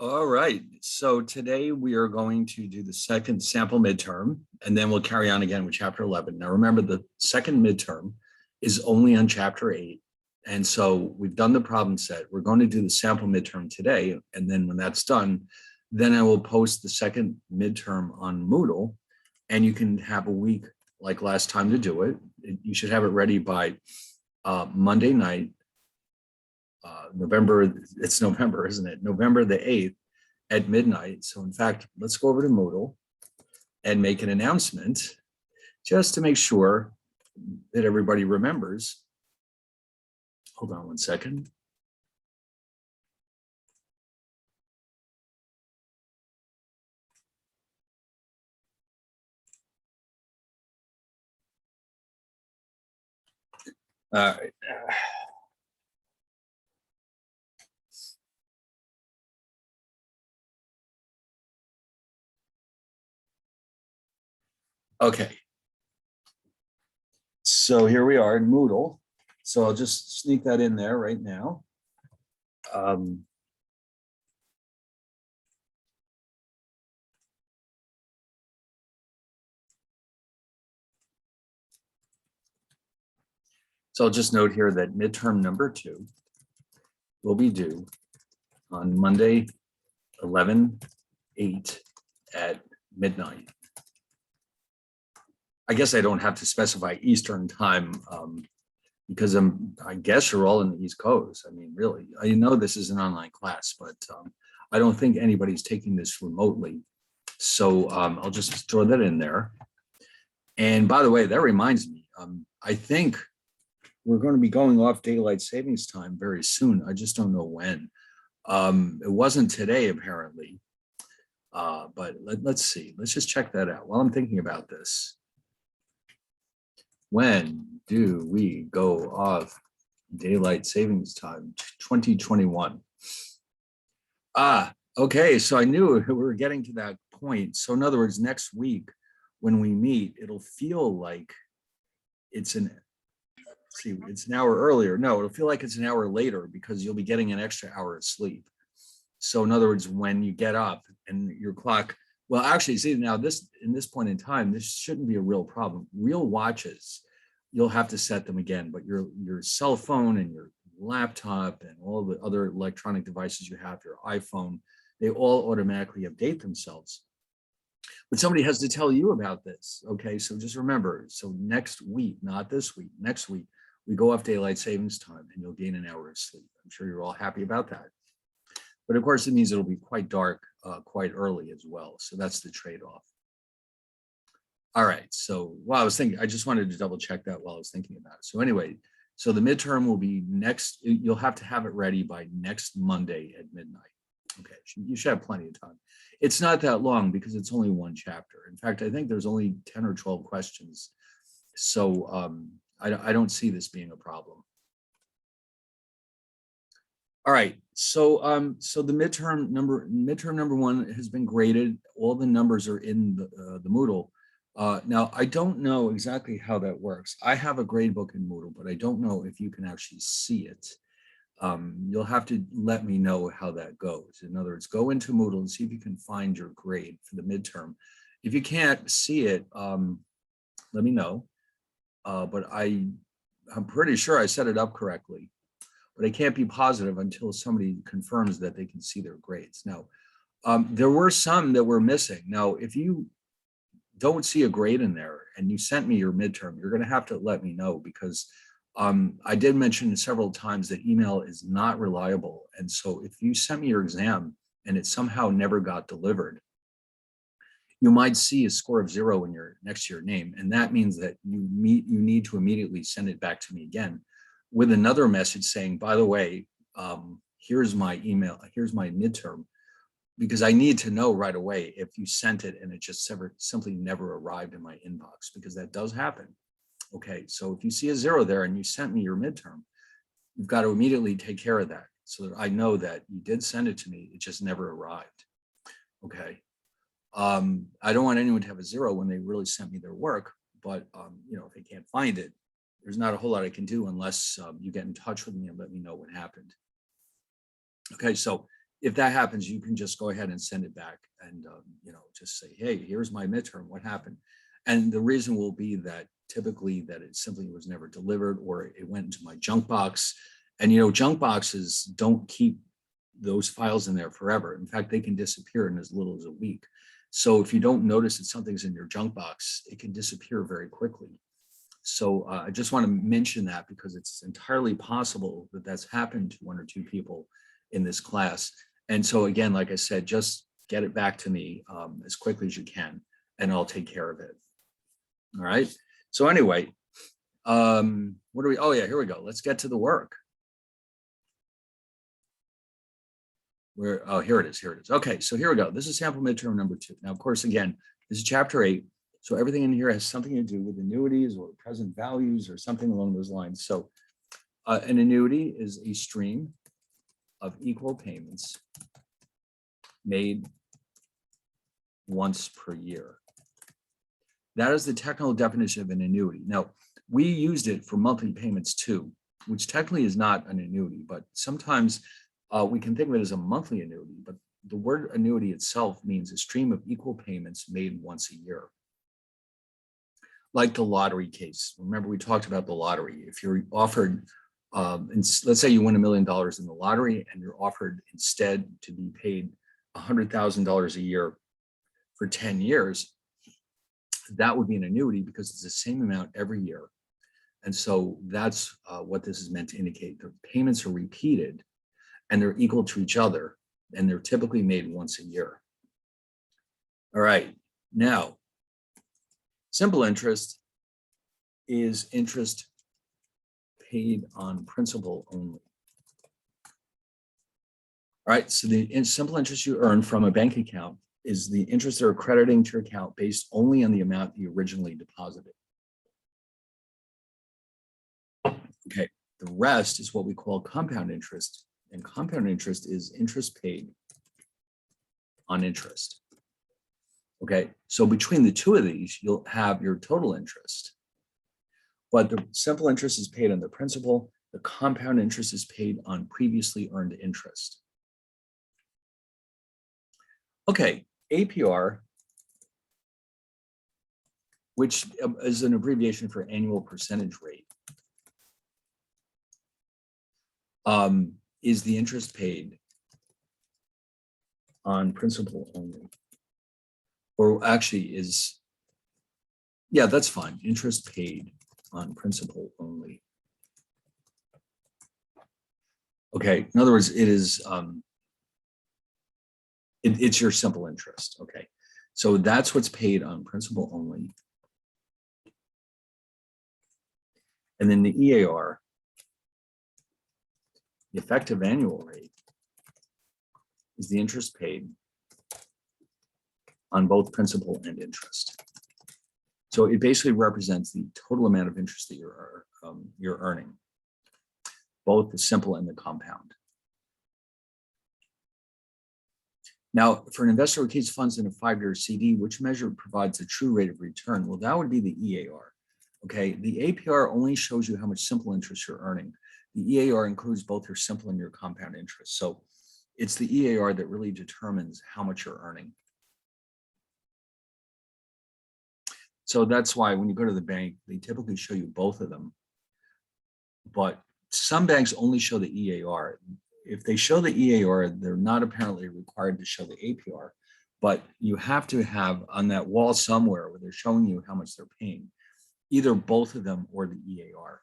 All right, so today we are going to do the second sample midterm, and then we'll carry on again with chapter 11. Now, remember, the second midterm is only on chapter 8, and so we've done the problem set. We're going to do the sample midterm today, and then when that's done, then I will post the second midterm on Moodle, and you can have a week like last time to do it. You should have it ready by Monday night, it's November, isn't it? November the 8th at midnight. So in fact, let's go over to Moodle and make an announcement just to make sure that everybody remembers. Hold on one second. All right. Okay. So here we are in Moodle. So I'll just sneak that in there right now. So I'll just note here that midterm number 2 will be due on Monday, 11/8 at midnight. I guess I don't have to specify Eastern time because I guess you're all in the East Coast. I mean, really, I know this is an online class, but I don't think anybody's taking this remotely. So I'll just throw that in there. And by the way, that reminds me, I think we're going to be going off daylight savings time very soon. I just don't know when. It wasn't today, apparently. But let's see. Let's just check that out while I'm thinking about this. When do we go off daylight savings time? 2021. Okay. So I knew we were getting to that point. So in other words, next week when we meet, it'll feel like it's an hour earlier. No, it'll feel like it's an hour later because you'll be getting an extra hour of sleep. So in other words, when you get up and your clock, well, actually, see now in this point in time, this shouldn't be a real problem. Real watches, you'll have to set them again, but your cell phone and your laptop and all the other electronic devices you have, your iPhone, they all automatically update themselves. But somebody has to tell you about this. Okay, so just remember, so next week, not this week, next week, we go off daylight savings time and you'll gain an hour of sleep. I'm sure you're all happy about that. But of course, it means it'll be quite dark quite early as well. So that's the trade-off. All right. So while I was thinking, I just wanted to double check that while I was thinking about it. So anyway, so the midterm will be next. You'll have to have it ready by next Monday at midnight. Okay. You should have plenty of time. It's not that long because it's only one chapter. In fact, I think there's only 10 or 12 questions. So I don't see this being a problem. All right, so so the midterm number 1 has been graded. All the numbers are in the Moodle. Now I don't know exactly how that works. I have a grade book in Moodle, but I don't know if you can actually see it. You'll have to let me know how that goes. In other words, go into Moodle and see if you can find your grade for the midterm. If you can't see it, let me know. But I'm pretty sure I set it up correctly. But I can't be positive until somebody confirms that they can see their grades. Now, there were some that were missing. Now, if you don't see a grade in there and you sent me your midterm, you're going to have to let me know because I did mention several times that email is not reliable. And so if you sent me your exam and it somehow never got delivered, you might see a score of 0 in next to your name. And that means that you need to immediately send it back to me again with another message saying, by the way, here's my email, here's my midterm, because I need to know right away if you sent it and it just simply never arrived in my inbox, because that does happen. Okay, so if you see a 0 there and you sent me your midterm, you've got to immediately take care of that so that I know that you did send it to me, it just never arrived. Okay. I don't want anyone to have a 0 when they really sent me their work, but if they can't find it, there's not a whole lot I can do unless you get in touch with me and let me know what happened. Okay, so if that happens, you can just go ahead and send it back and, just say, hey, here's my midterm, what happened? And the reason will be that typically that it simply was never delivered or it went into my junk box. And, junk boxes don't keep those files in there forever. In fact, they can disappear in as little as a week. So if you don't notice that something's in your junk box, it can disappear very quickly. So I just want to mention that because it's entirely possible that that's happened to one or two people in this class. And so again, like I said, just get it back to me as quickly as you can, and I'll take care of it. All right. So anyway, what do we, oh yeah, here we go. Let's get to the work. Oh, here it is. Okay, so here we go. This is sample midterm number 2. Now, of course, again, this is chapter 8. So everything in here has something to do with annuities or present values or something along those lines. So an annuity is a stream of equal payments made once per year. That is the technical definition of an annuity. Now, we used it for monthly payments too, which technically is not an annuity, but sometimes we can think of it as a monthly annuity, but the word annuity itself means a stream of equal payments made once a year. Like the lottery case. Remember, we talked about the lottery. If you're offered, let's say you win $1 million in the lottery and you're offered instead to be paid $100,000 a year for 10 years, that would be an annuity because it's the same amount every year. And so that's what this is meant to indicate. The payments are repeated and they're equal to each other, and they're typically made once a year. All right, now, simple interest is interest paid on principal only. All right, so the simple interest you earn from a bank account is the interest they're crediting to your account based only on the amount you originally deposited. Okay, the rest is what we call compound interest, and compound interest is interest paid on interest. Okay, so between the two of these, you'll have your total interest. But the simple interest is paid on the principal, the compound interest is paid on previously earned interest. Okay, APR, which is an abbreviation for annual percentage rate, is the interest paid on principal only. Or actually is, yeah, that's fine. Interest paid on principal only. Okay, in other words, it is, it's your simple interest. Okay, so that's what's paid on principal only. And then the EAR, the effective annual rate, is the interest paid on both principal and interest. So it basically represents the total amount of interest that you're earning, both the simple and the compound. Now, for an investor who keeps funds in a 5-year CD, which measure provides a true rate of return? Well, that would be the EAR. Okay, the APR only shows you how much simple interest you're earning. The EAR includes both your simple and your compound interest. So it's the EAR that really determines how much you're earning. So that's why when you go to the bank, they typically show you both of them. But some banks only show the EAR. If they show the EAR, they're not apparently required to show the APR, but you have to have on that wall somewhere where they're showing you how much they're paying, either both of them or the EAR.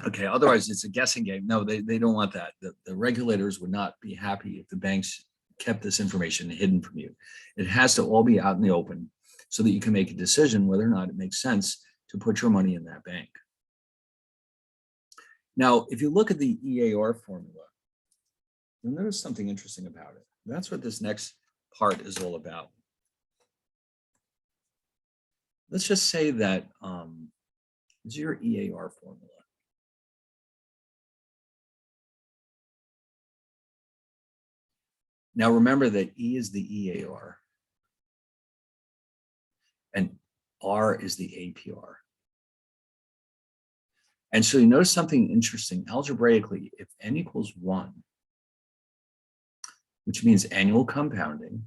Okay, otherwise it's a guessing game. No, they don't want that. The regulators would not be happy if the banks kept this information hidden from you. It has to all be out in the open so that you can make a decision whether or not it makes sense to put your money in that bank. Now, if you look at the EAR formula, you'll notice something interesting about it. That's what this next part is all about. Let's just say that this is your EAR formula. Now remember that E is the EAR and R is the APR. And so you notice something interesting algebraically. If n equals 1, which means annual compounding,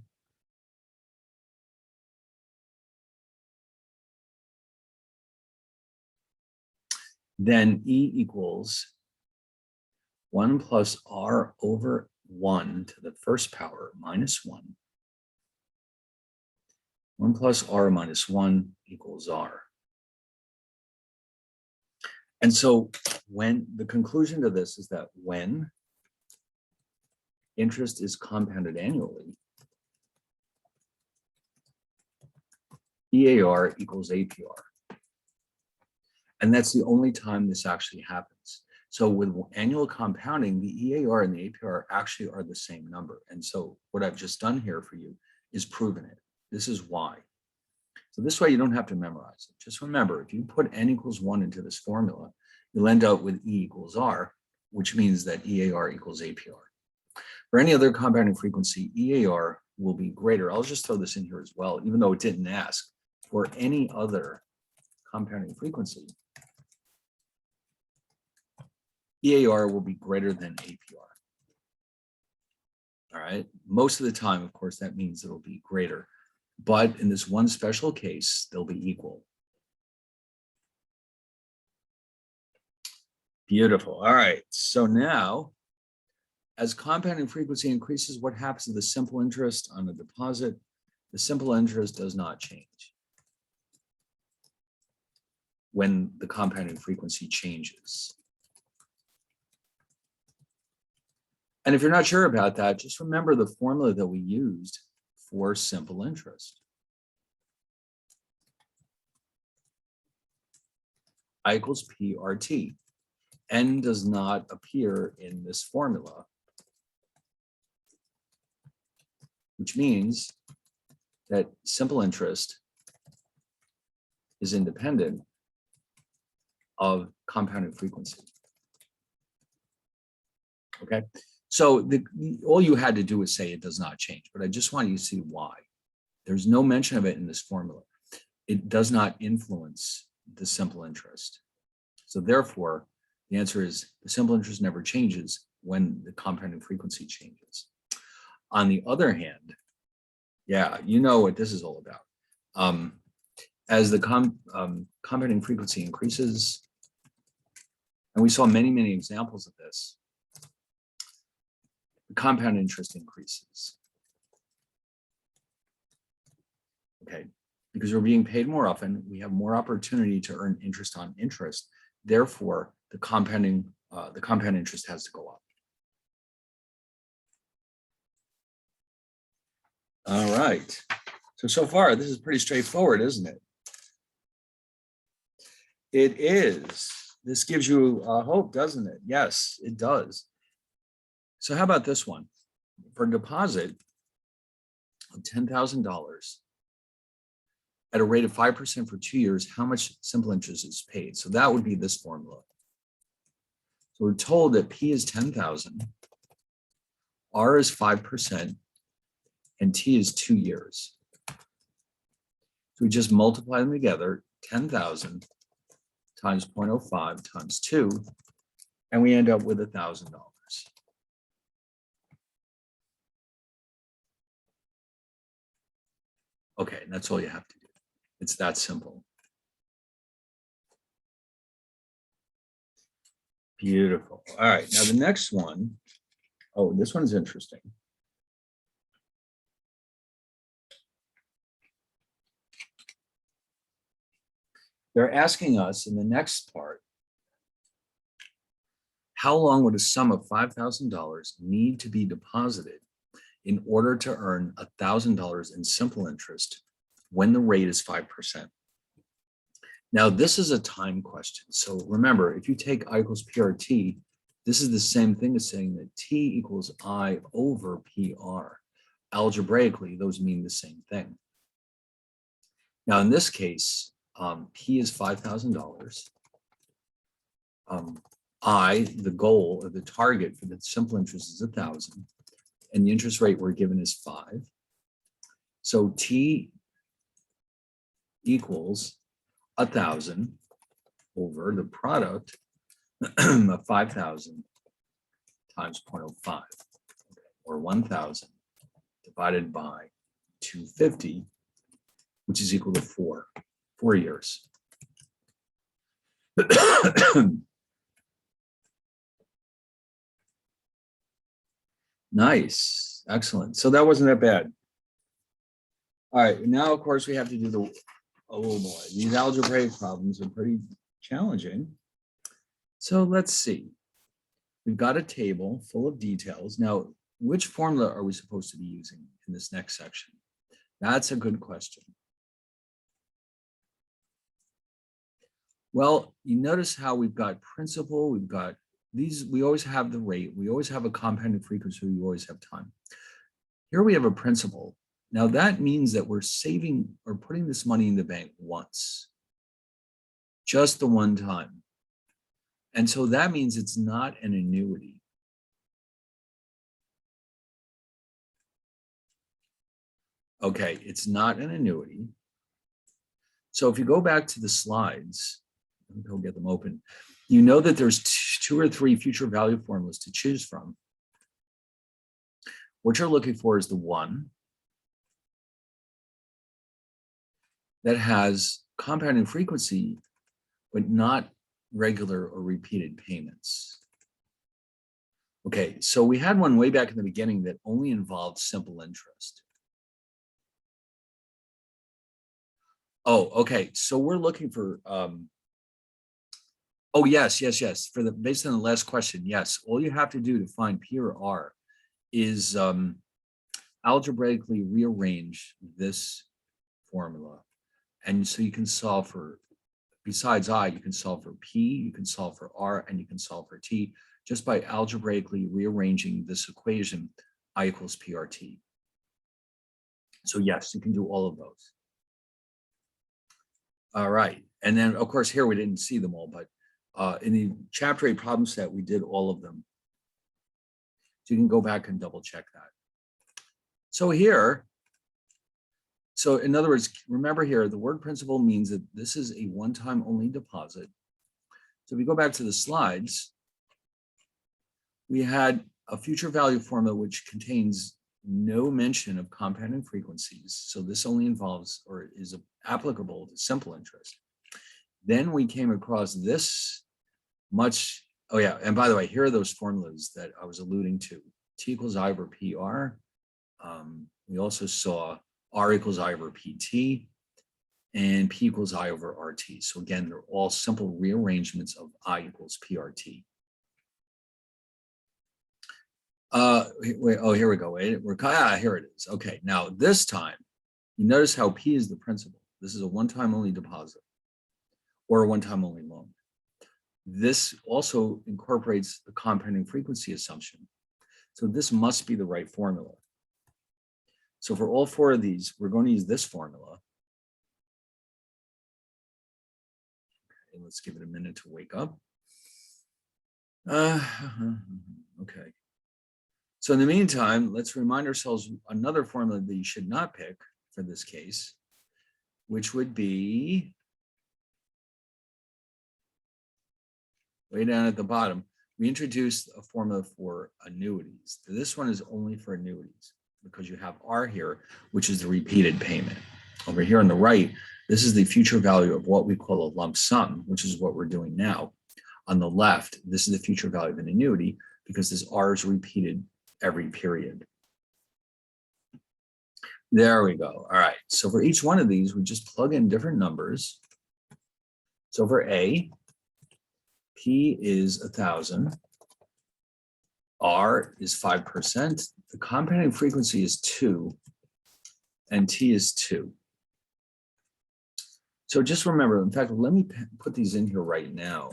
then E equals 1 plus R over 1 to the first power minus 1. 1 plus R minus 1 equals R. And so when the conclusion to this is that when interest is compounded annually, EAR equals APR. And that's the only time this actually happens. So with annual compounding, the EAR and the APR actually are the same number. And so what I've just done here for you is proven it. This is why. So this way you don't have to memorize it. Just remember, if you put n equals 1 into this formula, you'll end up with E equals R, which means that EAR equals APR. For any other compounding frequency, EAR will be greater. I'll just throw this in here as well, even though it didn't ask. For any other compounding frequency, EAR will be greater than APR. All right. Most of the time, of course, that means it'll be greater. But in this one special case, they'll be equal. Beautiful. All right. So now, as compounding frequency increases, what happens to the simple interest on a deposit? The simple interest does not change when the compounding frequency changes. And if you're not sure about that, just remember the formula that we used for simple interest. I equals PRT. N does not appear in this formula, which means that simple interest is independent of compounding frequency. Okay, so all you had to do is say it does not change, but I just want you to see why. There's no mention of it in this formula. It does not influence the simple interest. So therefore, the answer is the simple interest never changes when the compounding frequency changes. On the other hand, yeah, you know what this is all about. As the compounding frequency increases, and we saw many, many examples of this, the compound interest increases. Okay, because we're being paid more often, we have more opportunity to earn interest on interest. Therefore, the compound interest has to go up. All right. So far, this is pretty straightforward, isn't it? It is. This gives you hope, doesn't it? Yes, it does. So how about this one? For a deposit of $10,000 at a rate of 5% for 2 years, how much simple interest is paid? So that would be this formula. So we're told that P is 10,000, R is 5%, and T is 2 years. So we just multiply them together, 10,000 times 0.05 times 2, and we end up with $1,000. Okay, and that's all you have to do. It's that simple. Beautiful. All right, now the next one, oh, this one's interesting. They're asking us in the next part, how long would a sum of $5,000 need to be deposited in order to earn $1,000 in simple interest when the rate is 5%? Now, this is a time question. So remember, if you take I equals PRT, this is the same thing as saying that T equals I over PR. Algebraically, those mean the same thing. Now, in this case, P is $5,000. I, the goal or the target for the simple interest is 1,000, and the interest rate we're given is 5. So T equals 1,000 over the product of 5,000 times 0.05, or 1,000 divided by 250, which is equal to 4 years. Nice, excellent. So that wasn't that bad. All right, now of course we have to do the, oh boy, these algebraic problems are pretty challenging. So let's see. We've got a table full of details. Now, which formula are we supposed to be using in this next section? That's a good question. Well, you notice how we've got principal, we've got these, we always have the rate, we always have a compounding frequency, we always have time. Here we have a principal. Now that means that we're saving or putting this money in the bank once, just the one time. And so that means it's not an annuity. Okay, it's not an annuity. So if you go back to the slides, let me go get them open. You know that there's 2 or 3 future value formulas to choose from. What you're looking for is the one that has compounding frequency, but not regular or repeated payments. Okay, so we had one way back in the beginning that only involved simple interest. Oh, okay, so we're looking for, oh, yes. For the, based on the last question, yes, all you have to do to find P or R is algebraically rearrange this formula. And so you can solve for, besides I, you can solve for P, you can solve for R, and you can solve for T just by algebraically rearranging this equation, I equals PRT. So yes, you can do all of those. All right, and then of course here we didn't see them all, but in the chapter 8 problem set, we did all of them. So you can go back and double check that. So here, so in other words, remember here, the word principal means that this is a one-time only deposit. So if we go back to the slides, we had a future value formula which contains no mention of compounding frequencies. So this only involves or is applicable to simple interest. Then we came across this much, oh yeah, and by the way, here are those formulas that I was alluding to. T equals I over PR. We also saw R equals I over PT and P equals I over RT. So again, they're all simple rearrangements of I equals PRT. Wait, oh, here we go. Wait, here it is. Okay, now this time, you notice how P is the principal. This is a one-time only deposit or a one-time only loan. This also incorporates the compounding frequency assumption. So this must be the right formula. So for all 4 of these, we're going to use this formula. Okay, let's give it a minute to wake up. Okay. So in the meantime, let's remind ourselves another formula that you should not pick for this case, which would be way down at the bottom. We introduced a formula for annuities. This one is only for annuities because you have R here, which is the repeated payment. Over here on the right, this is the future value of what we call a lump sum, which is what we're doing now. On the left, this is the future value of an annuity because this R is repeated every period. There we go. All right. So for each one of these, we just plug in different numbers. So for A, P is 1,000. R is 5%. The compounding frequency is 2, and T is 2. So just remember, in fact, let me put these in here right now.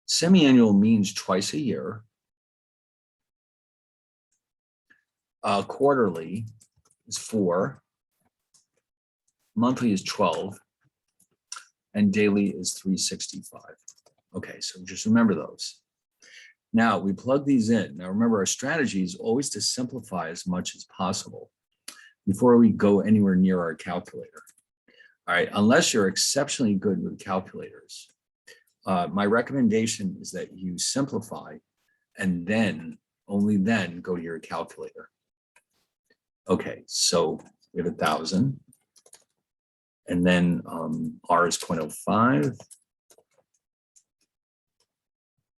Semi-annual means twice a year. Quarterly is 4. Monthly is 12. And daily is 365. Okay, so just remember those. Now we plug these in. Now remember, our strategy is always to simplify as much as possible before we go anywhere near our calculator. All right, unless you're exceptionally good with calculators. My recommendation is that you simplify and then, only then, go to your calculator. Okay, so we have 1,000. And then R is 0.05.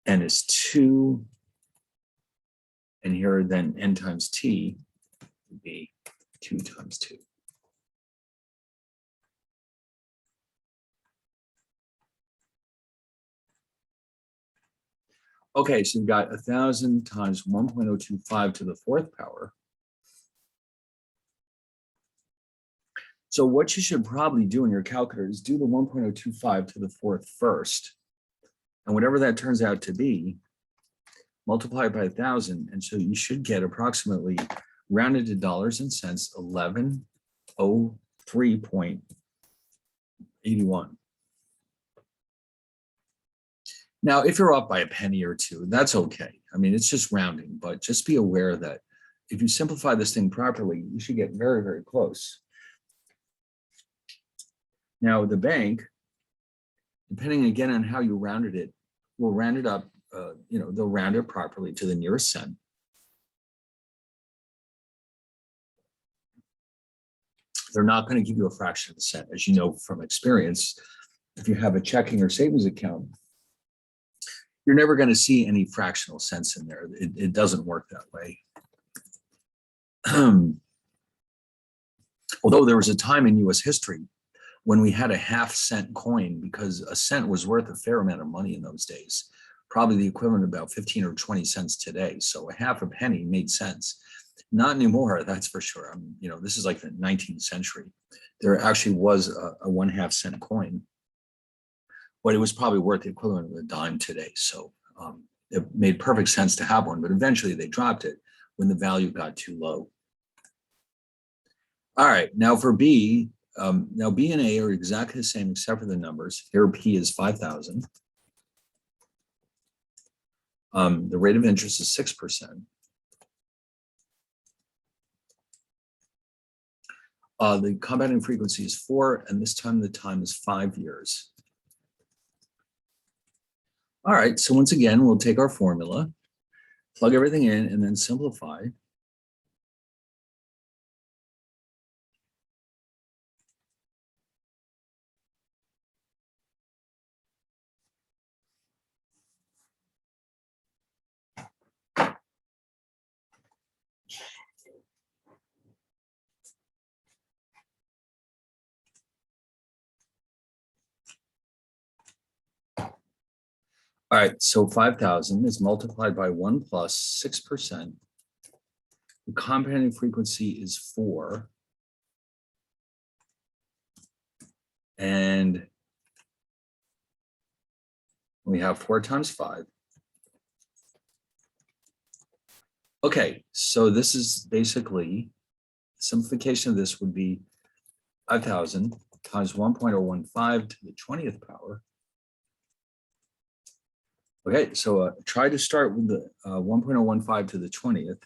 N is 2. And here then N times T would be 2 times 2. Okay, so you've got 1,000 times 1.025 to the 4th power. So what you should probably do in your calculator is do the 1.025 to the 4th first. And whatever that turns out to be, multiply it by 1,000. And so you should get approximately, rounded to dollars and cents, 1103.81. Now, if you're off by a penny or two, that's okay. I mean, it's just rounding, but just be aware that if you simplify this thing properly, you should get very, very close. Now, the bank, depending again on how you rounded it, will round it up, they'll round it properly to the nearest cent. They're not going to give you a fraction of a cent. As you know from experience, if you have a checking or savings account, you're never going to see any fractional cents in there. It doesn't work that way. Although there was a time in US history when we had a half-cent coin, because a cent was worth a fair amount of money in those days, probably the equivalent of about 15 or 20 cents today. So a half a penny made sense. Not anymore, that's for sure. This is like the 19th century. There actually was a 1/2 cent coin, but it was probably worth the equivalent of a dime today. So it made perfect sense to have one, but eventually they dropped it when the value got too low. All right, now for B, now B and A are exactly the same except for the numbers. Here P is 5,000. The rate of interest is 6%. The compounding frequency is 4, and this time the time is 5 years. All right, so once again, we'll take our formula, plug everything in, and then simplify. All right, so 5,000 is multiplied by 1 plus 6%. The compounding frequency is 4. And we have 4 times 5. Okay, so this is basically, simplification of this would be 5,000 times 1.015 to the 20th power. Okay, so try to start with the 1.015 to the 20th.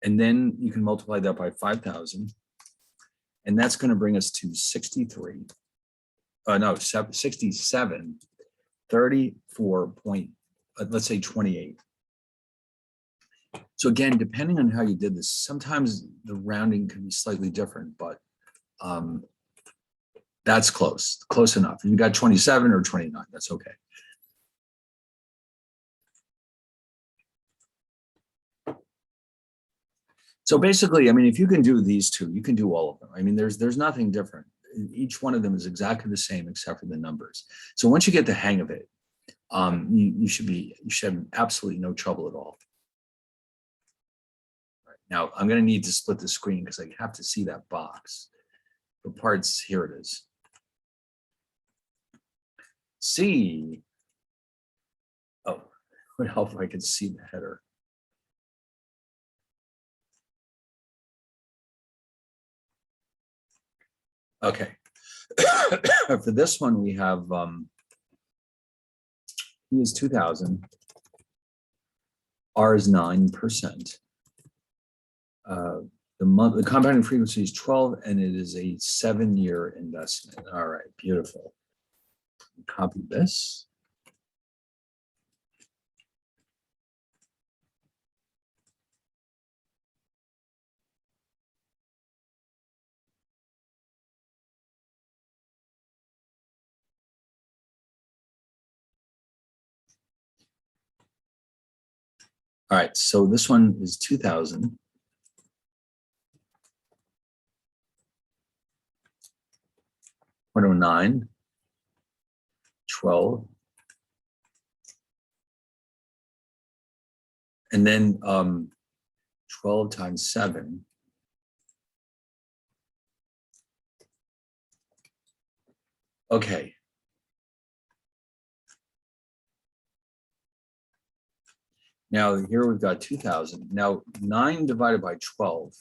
And then you can multiply that by 5,000. And that's going to bring us to 67, 34 point, let's say 28. So again, depending on how you did this, sometimes the rounding can be slightly different, but that's close enough. If you got 27 or 29, that's okay. So basically, I mean, if you can do these two, you can do all of them. I mean, there's nothing different. Each one of them is exactly the same except for the numbers. So once you get the hang of it, you should have absolutely no trouble at all. Right. Now I'm going to need to split the screen because I have to see that box. For parts, here it is. C. Oh, it would help if I could see the header. Okay. For this one, we have E is 2,000. R is 9%. The compounding frequency is 12, and it is a 7-year investment. All right, beautiful. Copy this. All right, so this one is 2000. .09, 12, and then 12 times 7. Okay. Now here we've got 2000. Now 9 divided by 12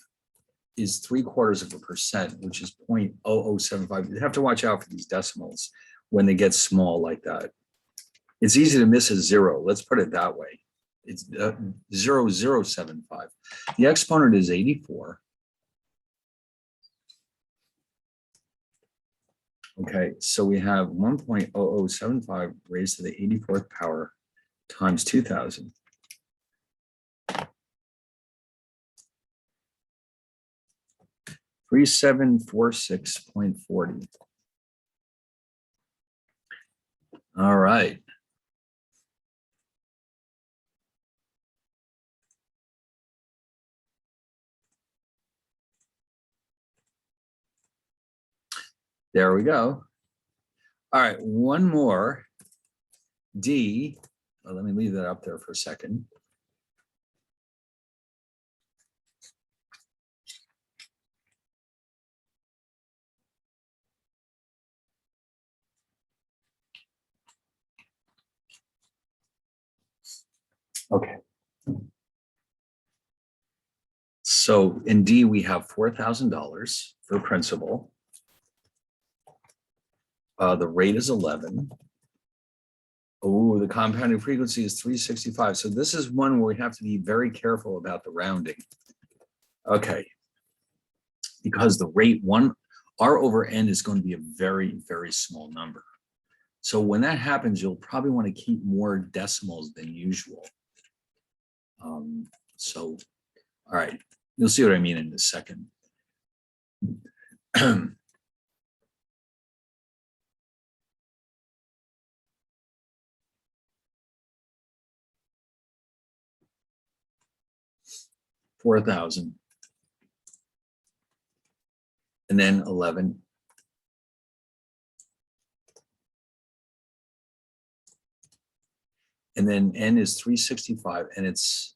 is 0.75%, which is 0.0075. You have to watch out for these decimals when they get small like that. It's easy to miss a 0. Let's put it that way. It's 0.0075. The exponent is 84. Okay, so we have 1.0075 raised to the 84th power times 2000. 3746.40. All right. There we go. All right, one more. D. Oh, let me leave that up there for a second. Okay. So in D, we have $4,000 for principal. The rate is 11. Oh, the compounding frequency is 365. So this is one where we have to be very careful about the rounding. Okay. Because the rate R over N is going to be a very, very small number. So when that happens, you'll probably want to keep more decimals than usual. So, all right, you'll see what I mean in a second. $4,000. And then 11. And then N is 365, and it's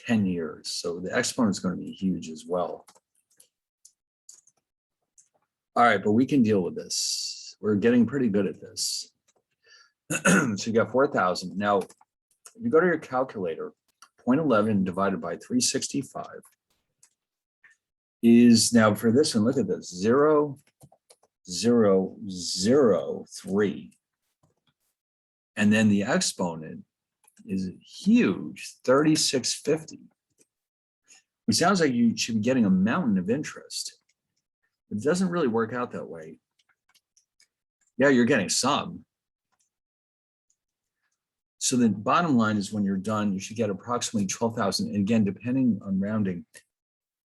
10 years. So the exponent is going to be huge as well. All right, but we can deal with this. We're getting pretty good at this. So you got 4,000. Now, if you go to your calculator, 0.11 divided by 365 is, now for this one, look at this, 0.0003. And then the exponent is huge, 3650. It sounds like you should be getting a mountain of interest. It doesn't really work out that way. Yeah, you're getting some. So the bottom line is when you're done, you should get approximately 12,000. And again, depending on rounding,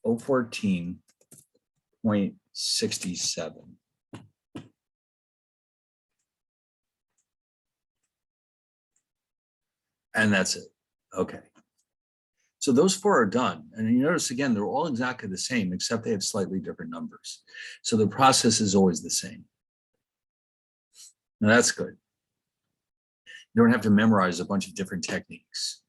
014.67. And that's it. Okay. So those 4 are done. And you notice again, they're all exactly the same, except they have slightly different numbers. So the process is always the same. Now that's good. You don't have to memorize a bunch of different techniques.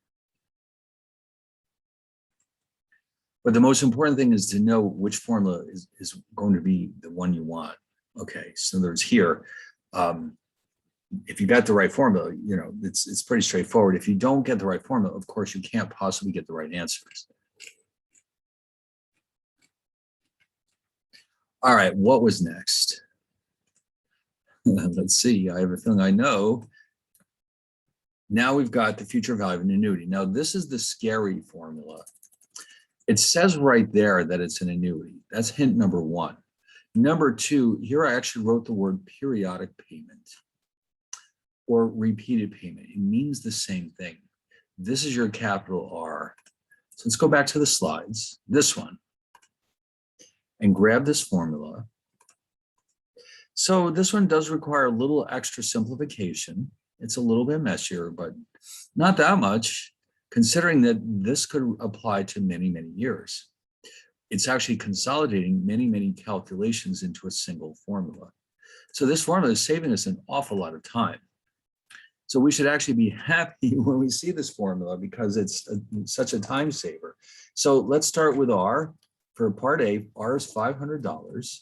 But the most important thing is to know which formula is going to be the one you want. Okay, so there's here. If you got the right formula, you know, it's pretty straightforward. If you don't get the right formula, of course, you can't possibly get the right answers. All right, what was next? Let's see, I have a feeling I know. Now we've got the future value of an annuity. Now this is the scary formula. It says right there that it's an annuity. That's hint number 1. Number 2, here I actually wrote the word periodic payment. or repeated payment. It means the same thing. This is your capital R. So let's go back to the slides, this one, and grab this formula. So this one does require a little extra simplification. It's a little bit messier, but not that much, considering that this could apply to many, many years. It's actually consolidating many, many calculations into a single formula. So this formula is saving us an awful lot of time. So we should actually be happy when we see this formula because it's such a time saver. So let's start with R. For part A, R is $500.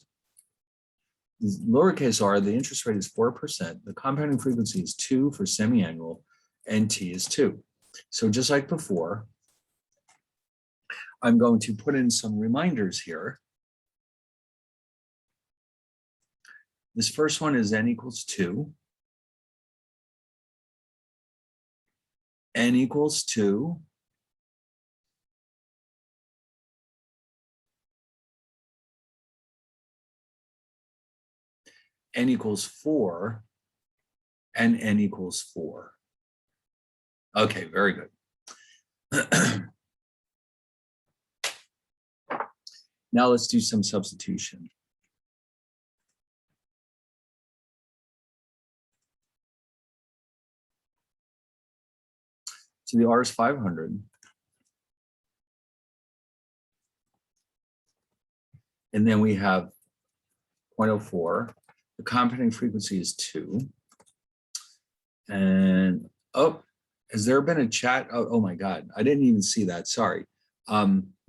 Lowercase r, the interest rate is 4%. The compounding frequency is 2 for semi-annual, and T is 2. So just like before, I'm going to put in some reminders here. This first one is n equals 2. N equals 2. N equals 4. And n equals 4. Okay, very good. Now let's do some substitution. So the R is 500. And then we have 0.04. The compounding frequency is 2. And, oh, has there been a chat? Oh my God, I didn't even see that, sorry.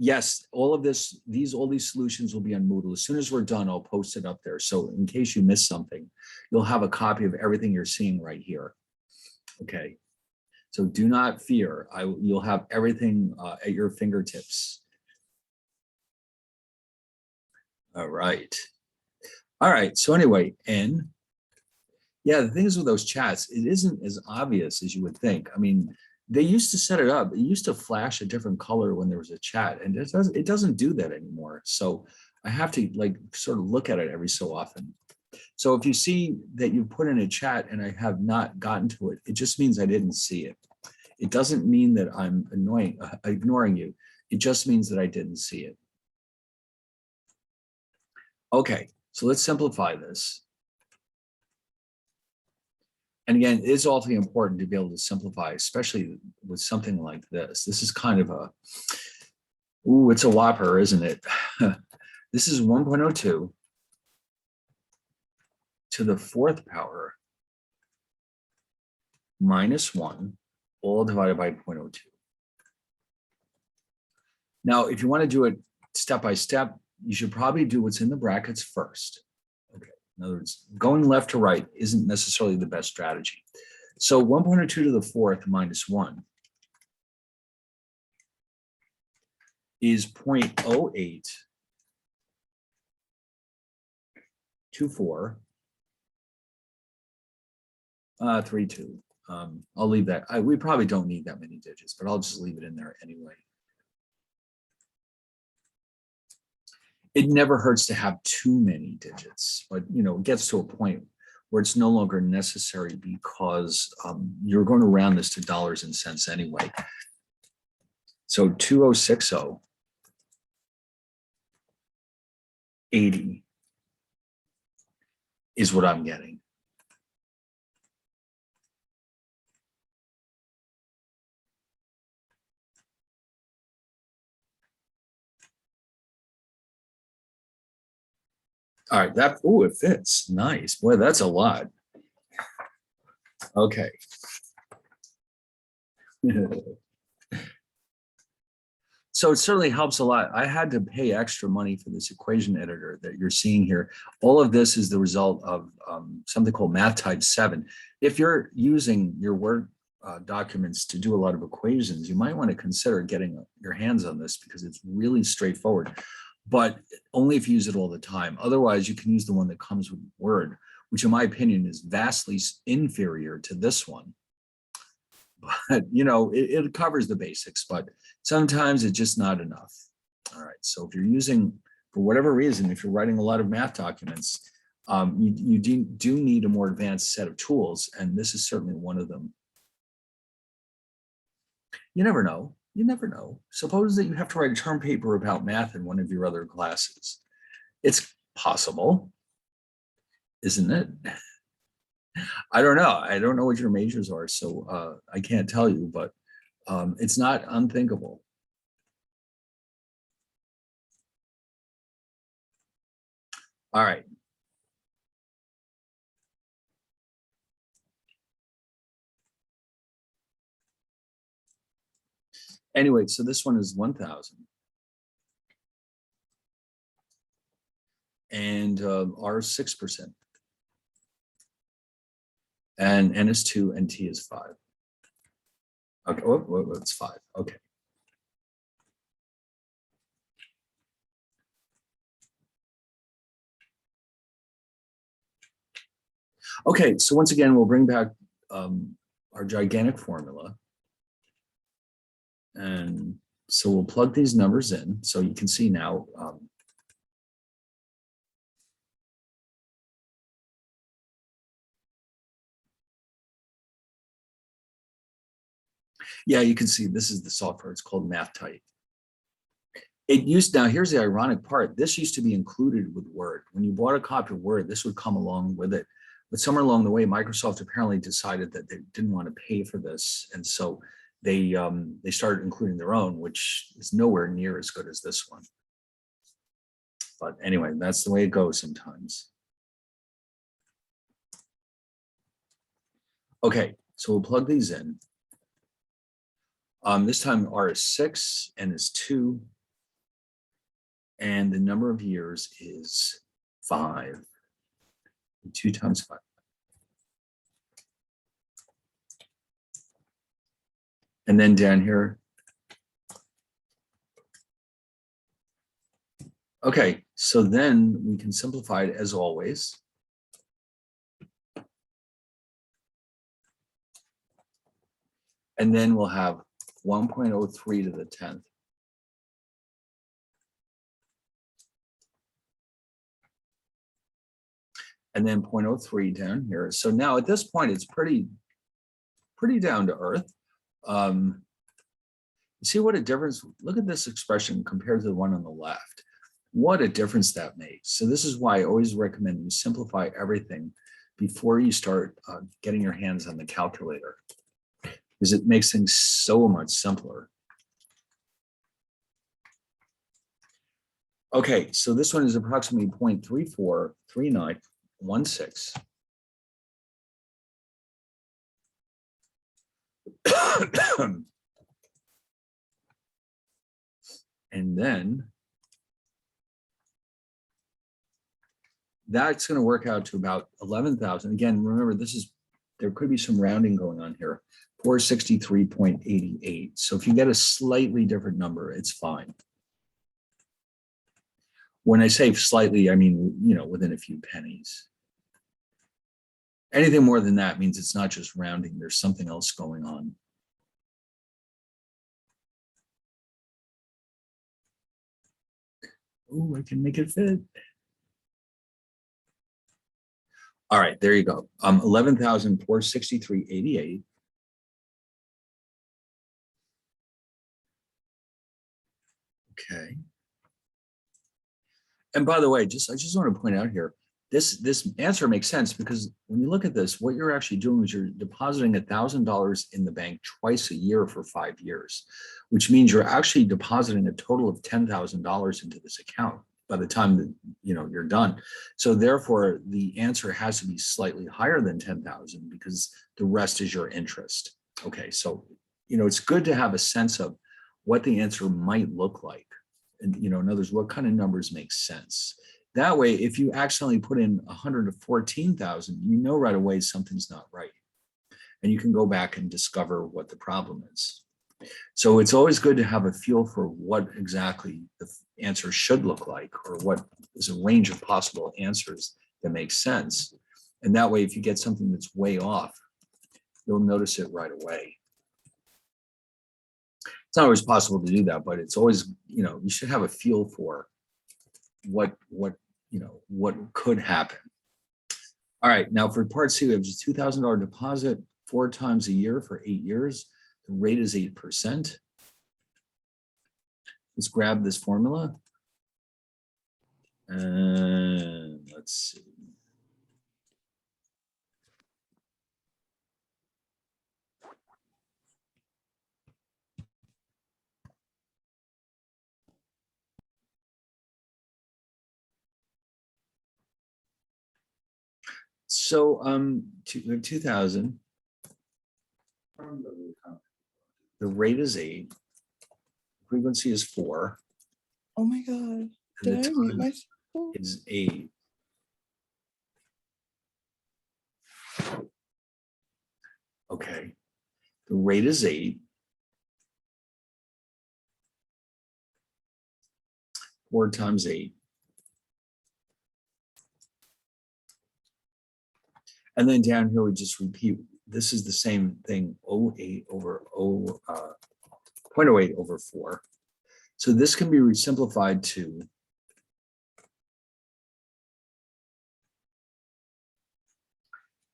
Yes, all of this, all these solutions will be on Moodle. As soon as we're done, I'll post it up there. So in case you missed something, you'll have a copy of everything you're seeing right here. Okay, so do not fear. You'll have everything at your fingertips. All right. All right, so anyway, N. Yeah, the thing is with those chats, it isn't as obvious as you would think. I mean, they used to set it up. It used to flash a different color when there was a chat, and it doesn't do that anymore. So I have to like sort of look at it every so often. So if you see that you put in a chat and I have not gotten to it, it just means I didn't see it. It doesn't mean that I'm ignoring you. It just means that I didn't see it. Okay, so let's simplify this. And again, it is awfully important to be able to simplify, especially with something like this. This is kind of a, ooh, it's a whopper, isn't it? This is 1.02 to the 4th power minus 1, all divided by 0.02. Now, if you want to do it step by step, you should probably do what's in the brackets first. Okay. In other words, going left to right isn't necessarily the best strategy. So 1.02 to the 4th minus 1 is 0.0824. Three, 2. I'll leave that. We probably don't need that many digits, but I'll just leave it in there anyway. It never hurts to have too many digits, but you know, it gets to a point where it's no longer necessary because you're going to round this to dollars and cents anyway. So 2060.80 is what I'm getting. All right, that, oh, it fits. Nice. Boy, that's a lot. Okay. So it certainly helps a lot. I had to pay extra money for this equation editor that you're seeing here. All of this is the result of something called Math Type 7. If you're using your Word documents to do a lot of equations, you might want to consider getting your hands on this because it's really straightforward, but only if you use it all the time. Otherwise, you can use the one that comes with Word, which in my opinion is vastly inferior to this one. But, you know, it covers the basics, but sometimes it's just not enough. All right, so if you're using, for whatever reason, if you're writing a lot of math documents, You do need a more advanced set of tools, and this is certainly one of them. You never know. You never know. Suppose that you have to write a term paper about math in one of your other classes. It's possible, isn't it? I don't know. I don't know what your majors are, so I can't tell you, but it's not unthinkable. All right. Anyway, so this one is 1,000. And R is 6%. And N is 2 and T is 5. Okay, it's 5. Okay. Okay, so once again, we'll bring back our gigantic formula. And so we'll plug these numbers in. So you can see now, yeah, you can see this is the software. It's called MathTite. It used, now here's the ironic part. This used to be included with Word. When you bought a copy of Word, this would come along with it. But somewhere along the way, Microsoft apparently decided that they didn't want to pay for this. And so they started including their own, which is nowhere near as good as this one. But anyway, that's the way it goes sometimes. Okay, so we'll plug these in. This time R is 6, N is 2, and the number of years is 5. 2 times 5. And then down here. Okay, so then we can simplify it as always. And then we'll have 1.03 to the 10th. And then 0.03 down here. So now at this point, it's pretty down to earth. You see what a difference, look at this expression compared to the one on the left. What a difference that makes. So this is why I always recommend you simplify everything before you start getting your hands on the calculator, because it makes things so much simpler. Okay, so this one is approximately 0.343916. And then that's going to work out to about 11,000. Again, remember, there could be some rounding going on here. 463.88. So if you get a slightly different number, it's fine. When I say slightly, I mean, within a few pennies. Anything more than that means it's not just rounding. There's something else going on. Oh, I can make it fit. All right, there you go. 11,463.88. Okay. And by the way, I just want to point out here, this answer makes sense because when you look at this, what you're actually doing is you're depositing $1,000 in the bank twice a year for 5 years, which means you're actually depositing a total of $10,000 into this account by the time that you're done. So therefore, the answer has to be slightly higher than 10,000 because the rest is your interest. Okay, so it's good to have a sense of what the answer might look like. And in other words, what kind of numbers make sense. That way, if you accidentally put in 114,000, right away something's not right. And you can go back and discover what the problem is. So it's always good to have a feel for what exactly the answer should look like, or what is a range of possible answers that make sense. And that way, if you get something that's way off, you'll notice it right away. It's not always possible to do that, but it's always, you should have a feel for what could happen. All right, now for part C, we have just $2,000 deposit 4 times a year for 8 years. The rate is 8%. Let's grab this formula. And let's see. So we have 2,000. The rate is 8. Frequency is 4. Oh my God. And Did the I mute time myself? is 8. Okay. The rate is 8. 4 times 8. And then down here, we just repeat. This is the same thing, 0.08 over 0.08 over 4. So this can be simplified to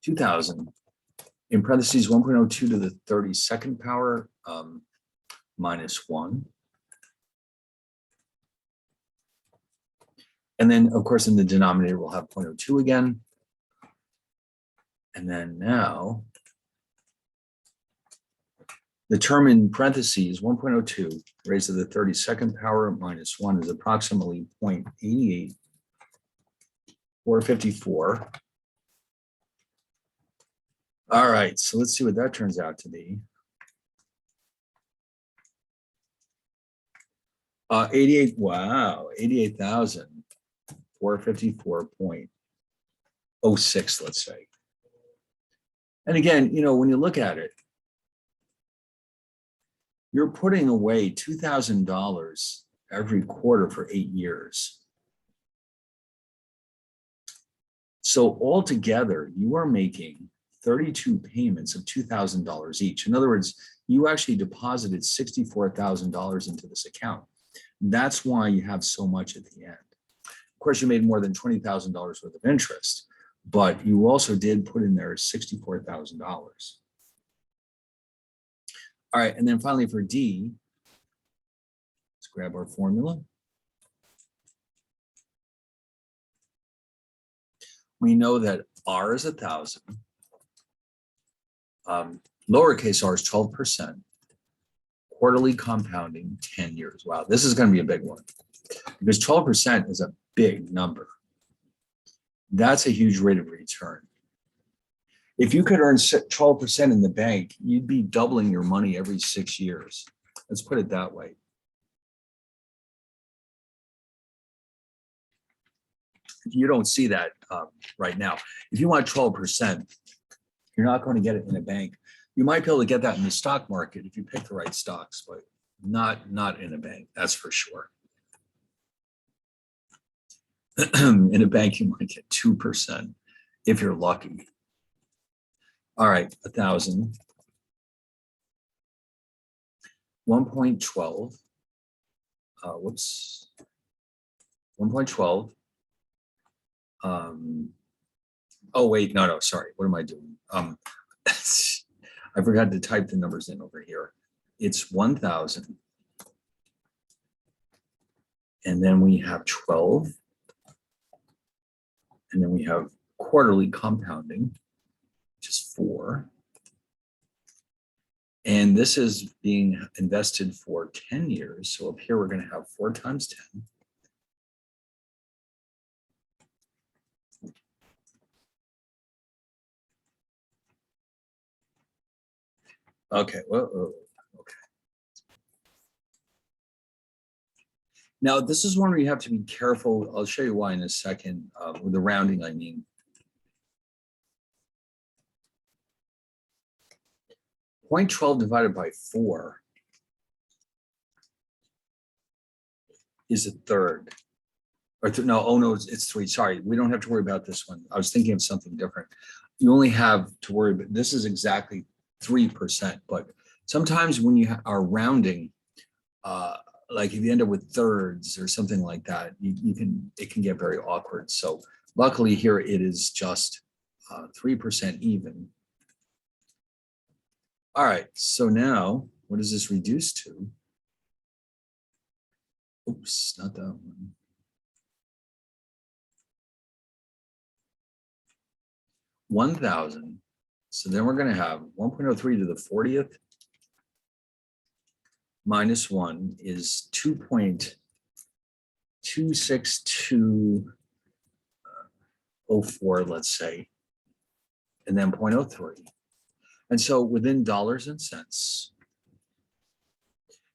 2,000 in parentheses 1.02 to the 32nd power minus 1. And then, of course, in the denominator, we'll have 0.02 again. And then now, the term in parentheses 1.02 raised to the 32nd power minus 1 is approximately 0.88 454. All right, so let's see what that turns out to be. 88, wow, 88,454.06, let's say. And again, you know, when you look at it, you're putting away $2,000 every quarter for 8 years. So altogether, you are making 32 payments of $2,000 each. In other words, you actually deposited $64,000 into this account. That's why you have so much at the end. Of course, you made more than $20,000 worth of interest, but you also did put in there $64,000. All right, and then finally for D, let's grab our formula. We know that R is 1,000. Lowercase r is 12%. Quarterly compounding 10 years. Wow, this is going to be a big one because 12% is a big number. That's a huge rate of return. If you could earn 12% in the bank, you'd be doubling your money every 6 years. Let's put it that way. You don't see that right now. If you want 12%, you're not going to get it in a bank. You might be able to get that in the stock market if you pick the right stocks, but not in a bank, that's for sure. In a bank, you might get 2% if you're lucky. All right, 1,000. 1.12. Whoops. 1.12. Oh, wait, no, sorry. What am I doing? I forgot to type the numbers in over here. It's 1,000. And then we have 12. And then we have quarterly compounding, which is 4. And this is being invested for 10 years. So up here, we're going to have 4 times 10. Okay, well, okay. Now, this is one where you have to be careful. I'll show you why in a second. With the rounding, I mean. 0.12 divided by 4 is a third. Or no, oh no, it's 3. Sorry, we don't have to worry about this one. I was thinking of something different. You only have to worry about, this is exactly 3%, but sometimes when you are rounding, like if you end up with thirds or something like that, it can get very awkward. So luckily here it is just 3% even. All right, so now what does this reduce to? Oops, not that one. 1,000. So then we're going to have 1.03 to the 40th minus 1 is 2.26204, let's say, and then 0.03. And so within dollars and cents,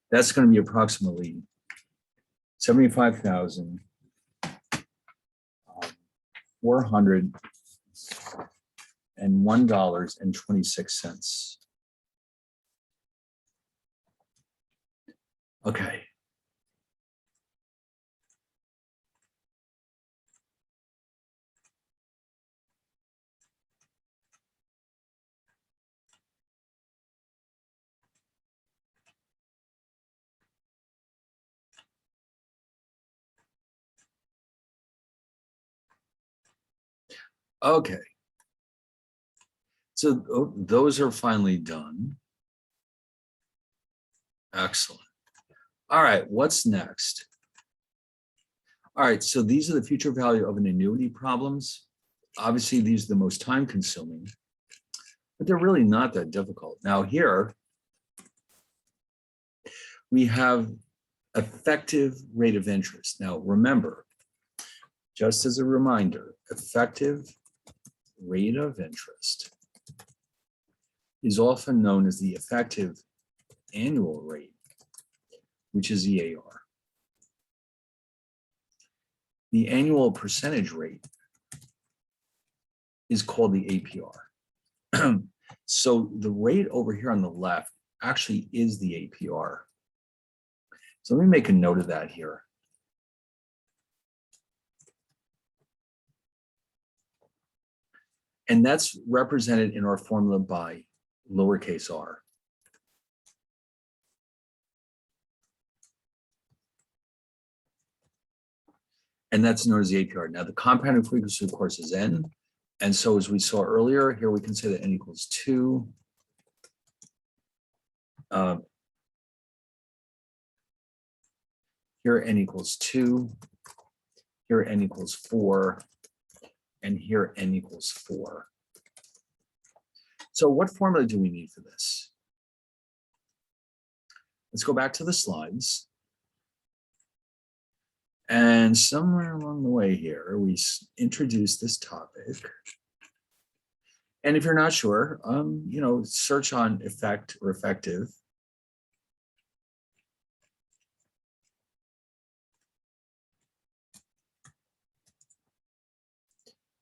that's going to be approximately 75,401.26. Okay. Okay. So those are finally done. Excellent. All right, what's next? All right, so these are the future value of an annuity problems. Obviously, these are the most time consuming, but they're really not that difficult. Now here, we have effective rate of interest. Now remember, just as a reminder, effective rate of interest is often known as the effective annual rate, which is EAR. The annual percentage rate is called the APR. So the rate over here on the left actually is the APR. So let me make a note of that here. And that's represented in our formula by lowercase r. And that's known as the APR. Now the compounding frequency, of course, is n. And so as we saw earlier, here we can say that n equals 2. Here n equals 2. Here n equals 4. And here n equals 4. So what formula do we need for this? Let's go back to the slides. And somewhere along the way here, we introduce this topic. And if you're not sure, search on effect or effective.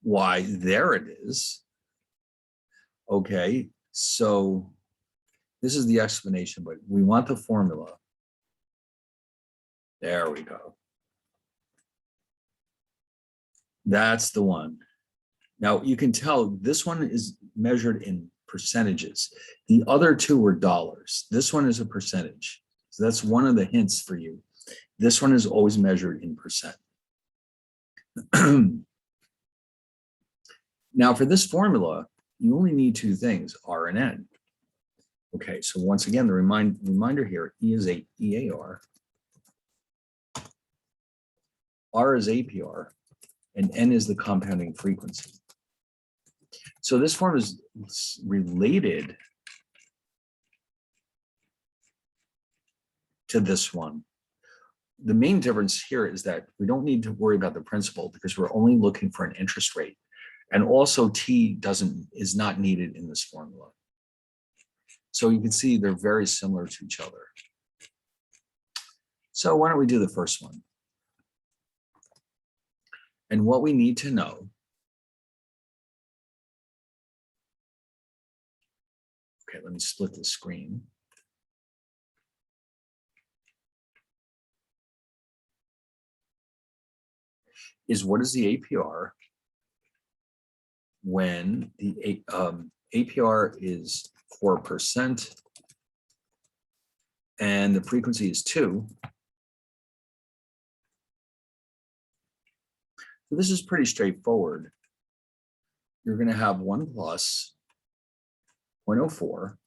Why, there it is. Okay, so this is the explanation, but we want the formula. There we go. That's the one. Now you can tell this one is measured in percentages. The other two were dollars. This one is a percentage. So that's one of the hints for you. This one is always measured in percent. Now for this formula, you only need two things, R and N. Okay, so once again, the reminder here, E is a EAR, R is APR, and N is the compounding frequency. So this form is related to this one. The main difference here is that we don't need to worry about the principal because we're only looking for an interest rate. And also T is not needed in this formula. So you can see they're very similar to each other. So why don't we do the first one? And what we need to know, okay, let me split the screen. Is what is the APR when the APR is 4% and the frequency is 2. So this is pretty straightforward. you're going to have 1 plus 0.04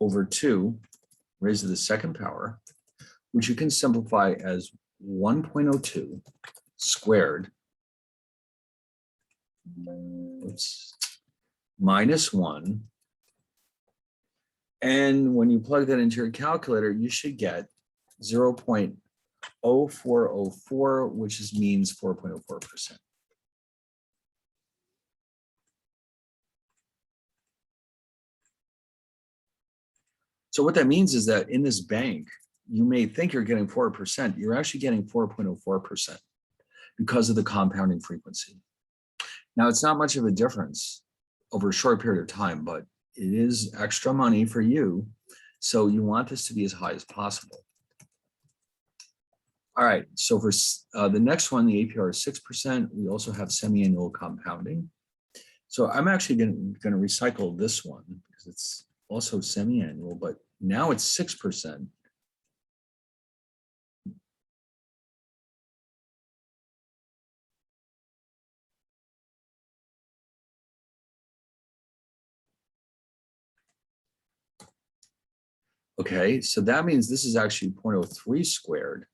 over 2 raised to the second power, which you can simplify as 1.02 squared minus 1. And when you plug that into your calculator, you should get 0.0404, which means 4.04%. So what that means is that in this bank, you may think you're getting 4%. You're actually getting 4.04% because of the compounding frequency. Now, it's not much of a difference over a short period of time, but it is extra money for you. So you want this to be as high as possible. All right, so for the next one, the APR is 6%. We also have semi-annual compounding. So I'm actually going to recycle this one because it's also semi-annual, but now it's 6%. Okay, so that means this is actually 0.03 squared.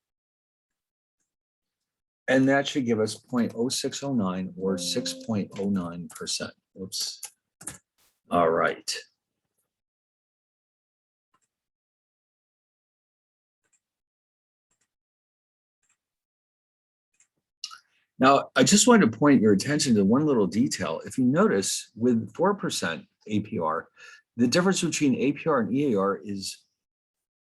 And that should give us 0.0609 or 6.09%. Oops. All right. Now, I just wanted to point your attention to one little detail. If you notice, with 4% APR, the difference between APR and EAR is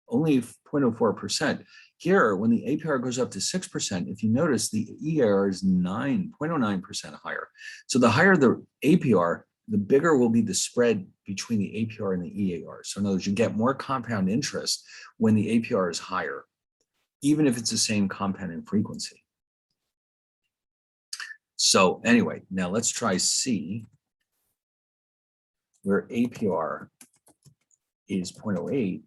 only 0.04%. Here, when the APR goes up to 6%, if you notice, the EAR is 0.09% higher. So the higher the APR, the bigger will be the spread between the APR and the EAR. So in other words, you get more compound interest when the APR is higher, even if it's the same compounding frequency. So anyway, now let's try C, where APR is 0.08,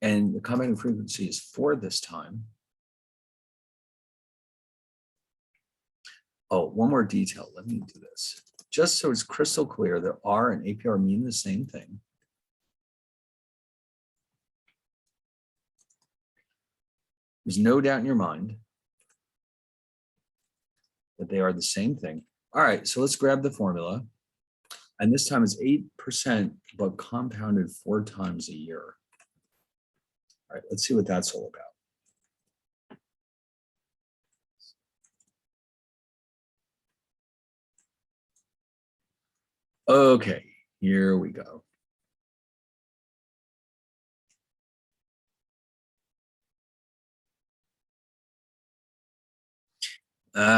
and the compounding frequency is 4 this time. Oh, one more detail. Let me do this. Just so it's crystal clear that R and APR mean the same thing. There's no doubt in your mind that they are the same thing. All right, so let's grab the formula. And this time it's 8%, but compounded 4 times a year. All right, let's see what that's all about. Okay, here we go.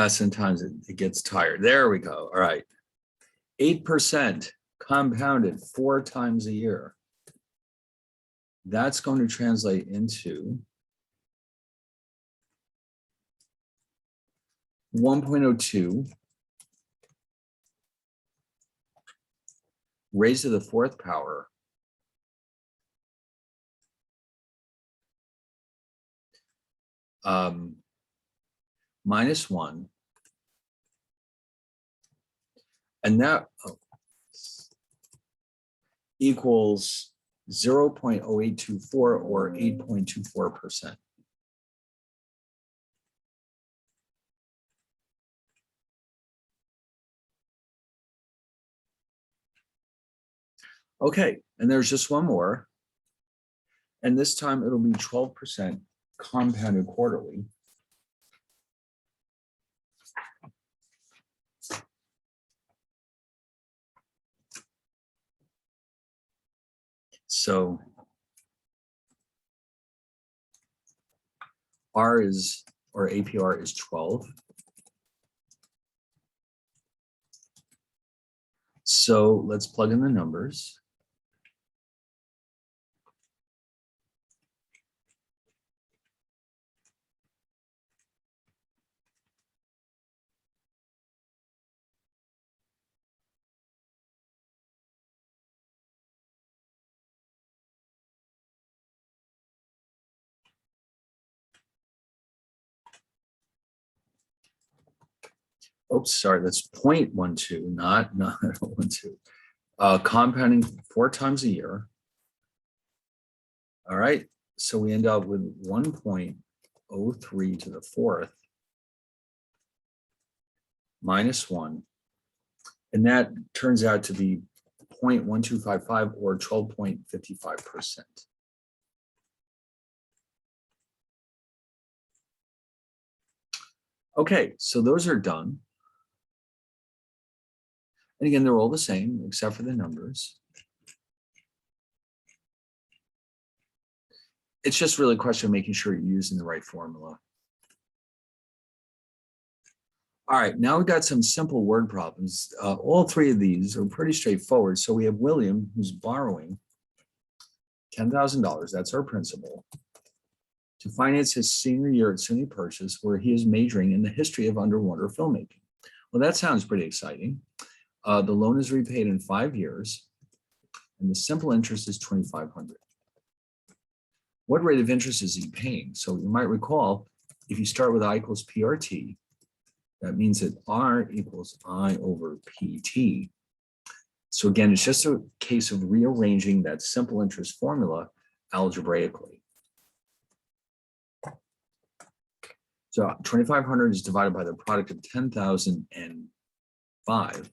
Sometimes it gets tired. There we go. All right. 8% compounded 4 times a year. That's going to translate into 1.02 raised to the 4th power minus 1. And that equals 0.0824 or 8.24%. Okay, and there's just one more. And this time it'll be 12% compounded quarterly. So R is, or APR is 12. So let's plug in the numbers. Oops, sorry, that's 0.12, not 0.12. Compounding 4 times a year. All right, so we end up with 1.03 to the fourth minus 1. And that turns out to be 0.1255 or 12.55%. Okay, so those are done. And again, they're all the same except for the numbers. It's just really a question of making sure you're using the right formula. All right, now we've got some simple word problems. All three of these are pretty straightforward. So we have William, who's borrowing $10,000, that's our principal, to finance his senior year at SUNY Purchase, where he is majoring in the history of underwater filmmaking. Well, that sounds pretty exciting. The loan is repaid in 5 years, and the simple interest is $2,500. What rate of interest is he paying? So you might recall, if you start with I equals PRT, that means that R equals I over PT. So again, it's just a case of rearranging that simple interest formula algebraically. So 2,500 is divided by the product of 10,000 and 5,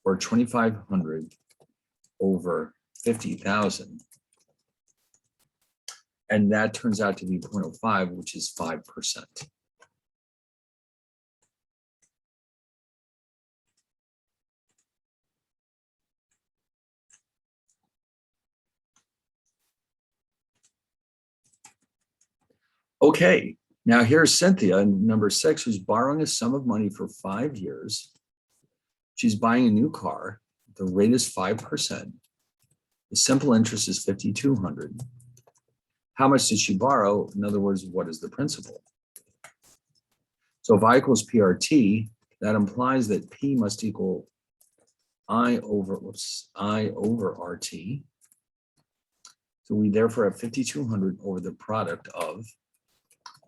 or 2,500 over 50,000. And that turns out to be 0.05, which is 5%. Okay, now here's Cynthia, number 6, who's borrowing a sum of money for 5 years. She's buying a new car. The rate is 5%. The simple interest is $5,200. How much did she borrow? In other words, what is the principal? So if I equals PRT, that implies that P must equal I over RT. So we therefore have 5,200 over the product of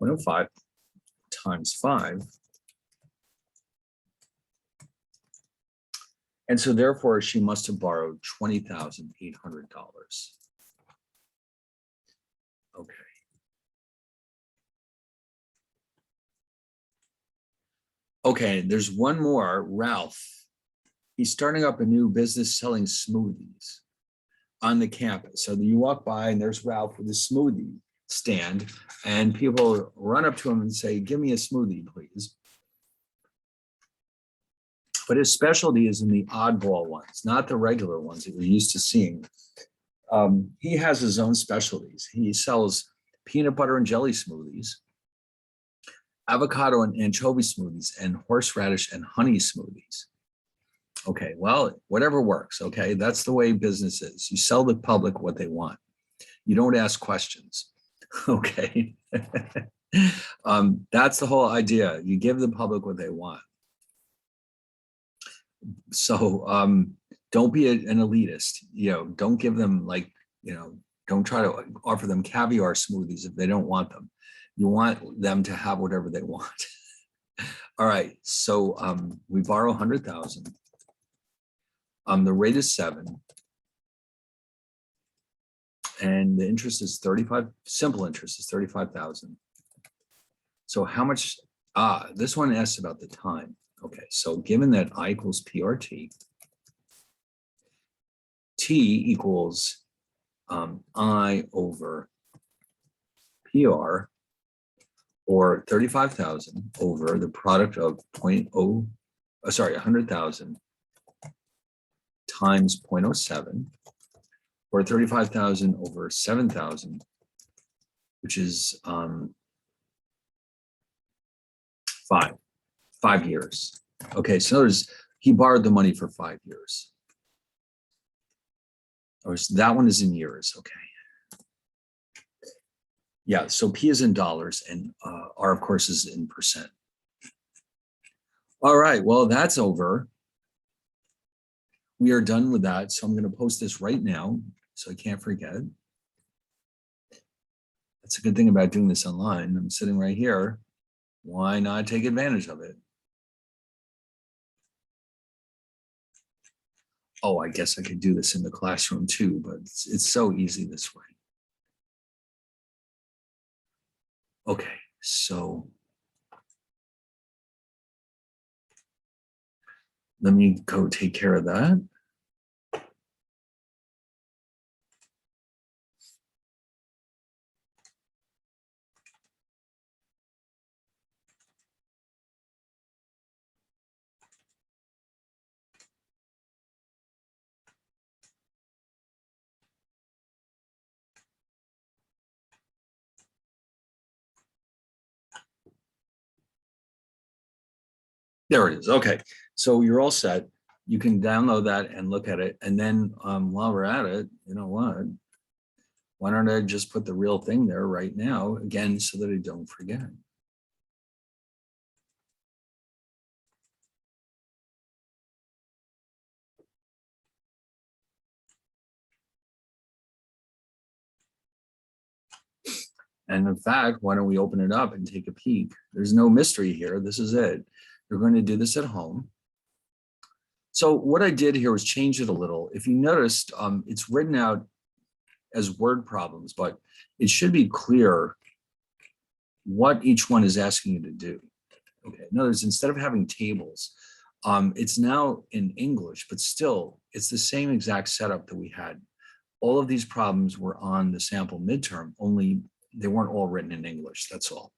0.05 times 5. And so therefore she must have borrowed $20,800. Okay. Okay, there's one more, Ralph. He's starting up a new business selling smoothies on the campus. So you walk by and there's Ralph with a smoothie stand, and people run up to him and say, "Give me a smoothie, please." But his specialty is in the oddball ones, not the regular ones that you're used to seeing. He has his own specialties. He sells peanut butter and jelly smoothies, avocado and anchovy smoothies, and horseradish and honey smoothies. Okay, well, whatever works, okay? That's the way business is. You sell the public what they want. You don't ask questions, okay? That's the whole idea. You give the public what they want. So don't be an elitist, don't give them don't try to offer them caviar smoothies if they don't want them. You want them to have whatever they want. All right, so we borrow 100,000. The rate is 7. And the interest is 35, simple interest is 35,000. So how much, this one asks about the time. Okay, so given that I equals PRT, T equals I over PR, or 35,000 over the product of 100,000 times 0.07, or 35,000 over 7,000, which is 5 years. Okay, so notice he borrowed the money for 5 years. Or that one is in years, okay. Yeah, so P is in dollars and R, of course, is in percent. All right, well, that's over. We are done with that. So I'm going to post this right now so I can't forget. That's a good thing about doing this online. I'm sitting right here. Why not take advantage of it? Oh, I guess I could do this in the classroom too, but it's so easy this way. Okay, so let me go take care of that. There it is. Okay, so you're all set. You can download that and look at it. And then while we're at it, you know what? Why don't I just put the real thing there right now again so that I don't forget? And in fact, why don't we open it up and take a peek? There's no mystery here. This is it. You're going to do this at home. So what I did here was change it a little. If you noticed, it's written out as word problems, but it should be clear what each one is asking you to do. Okay, in other words, instead of having tables, it's now in English, but still it's the same exact setup that we had. All of these problems were on the sample midterm, only they weren't all written in English, that's all.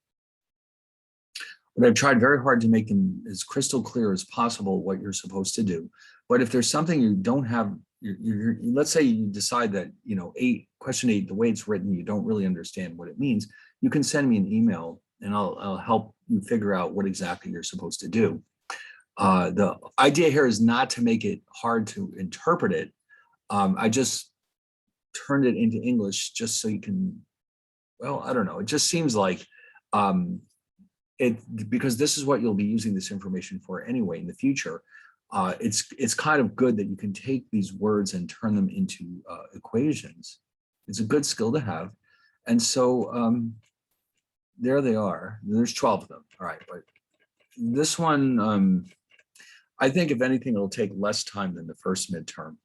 But I've tried very hard to make them as crystal clear as possible what you're supposed to do. But if there's something you don't have, let's say you decide that, you know, question 8, the way it's written, you don't really understand what it means, you can send me an email and I'll help you figure out what exactly you're supposed to do. The idea here is not to make it hard to interpret it. I just turned it into English just so you can, well, I don't know. It just seems like because this is what you'll be using this information for anyway in the future. It's kind of good that you can take these words and turn them into equations. It's a good skill to have. And so there they are. There's 12 of them. All right, but this one, I think if anything, it'll take less time than the first midterm.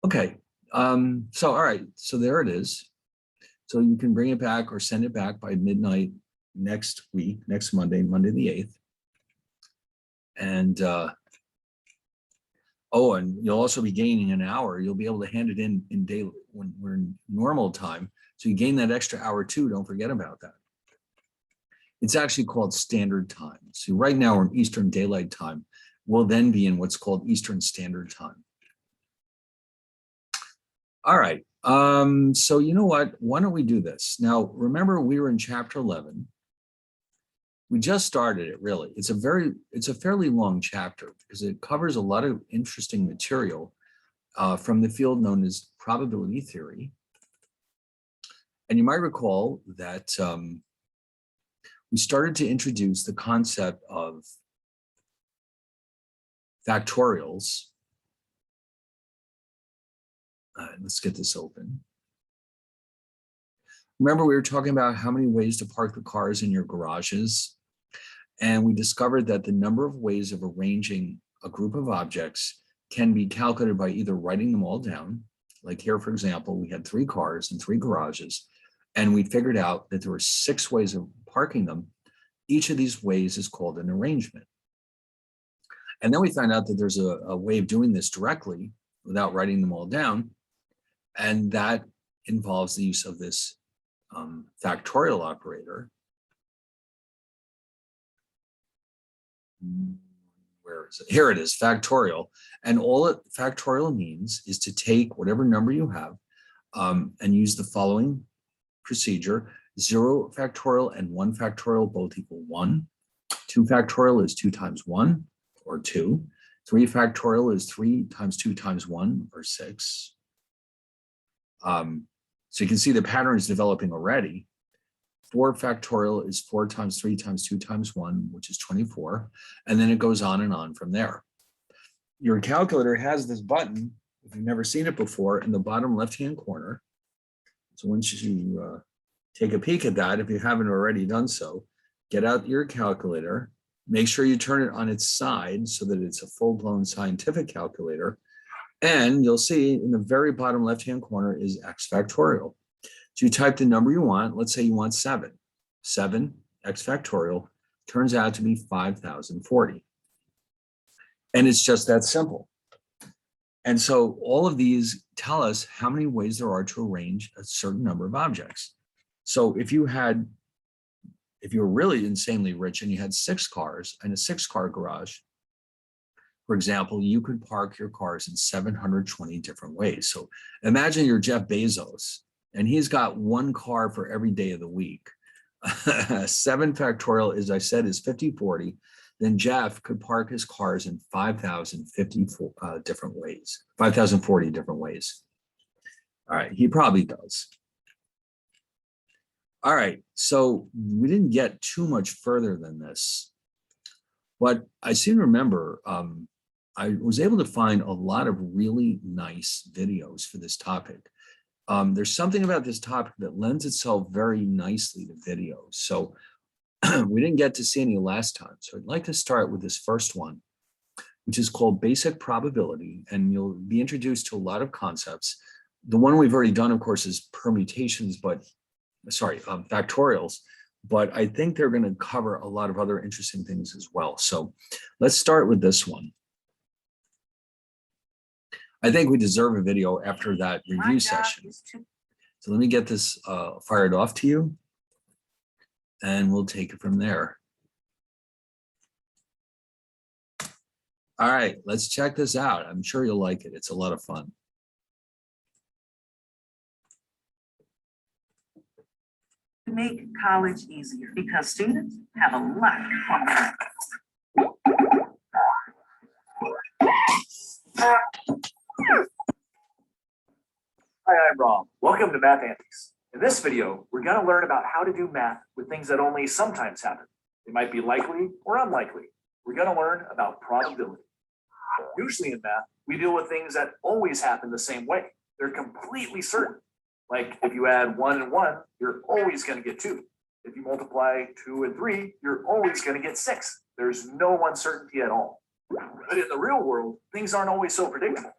Okay, so all right, so there it is. So you can bring it back or send it back by midnight next week, next Monday, Monday the 8th. And oh, and you'll also be gaining an hour. You'll be able to hand it in daily when we're in normal time. So you gain that extra hour too. Don't forget about that. It's actually called standard time. So right now we're in Eastern Daylight Time. We'll then be in what's called Eastern Standard Time. All right. So you know what? Why don't we do this? Now, remember we were in chapter 11. We just started it, really. It's a fairly long chapter because it covers a lot of interesting material from the field known as probability theory. And you might recall that we started to introduce the concept of factorials. Let's get this open. Remember, we were talking about how many ways to park the cars in your garages. And we discovered that the number of ways of arranging a group of objects can be calculated by either writing them all down. Like here, for example, we had 3 cars and 3 garages, and we figured out that there were 6 ways of parking them. Each of these ways is called an arrangement. And then we found out that there's a way of doing this directly without writing them all down. And that involves the use of this factorial operator. Where is it? Here it is, factorial. And all factorial means is to take whatever number you have and use the following procedure. 0 factorial and 1 factorial both equal 1. 2 factorial is 2 times 1, or 2. 3 factorial is 3 times 2 times 1, or 6. So you can see the pattern is developing already. 4 factorial is 4 times 3 times 2 times 1, which is 24. And then it goes on and on from there. Your calculator has this button, if you've never seen it before, in the bottom left-hand corner. So once you take a peek at that, if you haven't already done so, get out your calculator Make sure you turn it on its side so that it's a full-blown scientific calculator. And you'll see in the very bottom left-hand corner is x factorial. So you type the number you want. Let's say you want 7. 7 x factorial turns out to be 5,040. And it's just that simple. And so all of these tell us how many ways there are to arrange a certain number of objects. So if you were really insanely rich and you had 6 cars and a 6-car garage, for example, you could park your cars in 720 different ways. So imagine you're Jeff Bezos and he's got 1 car for every day of the week. 7 factorial, as I said, is 5040. Then Jeff could park his cars in 5,054 different ways, 5,040 different ways. All right, he probably does. All right, so we didn't get too much further than this, but I seem to remember I was able to find a lot of really nice videos for this topic. There's something about this topic that lends itself very nicely to videos. So we didn't get to see any last time. So I'd like to start with this first one, which is called Basic Probability, and you'll be introduced to a lot of concepts. The one we've already done, of course, is permutations, factorials, but I think they're going to cover a lot of other interesting things as well. So let's start with this one. I think we deserve a video after that review session. So let me get this fired off to you, and we'll take it from there. All right, let's check this out. I'm sure you'll like it. It's a lot of fun. To make college easier because students have a lot of Hi, I'm Rob. Welcome to Math Antics. In this video, we're going to learn about how to do math with things that only sometimes happen. They might be likely or unlikely. We're going to learn about probability. Usually in math, we deal with things that always happen the same way. They're completely certain. Like if you add 1 and 1, you're always going to get 2. If you multiply 2 and 3, you're always going to get 6. There's no uncertainty at all. But in the real world, things aren't always so predictable.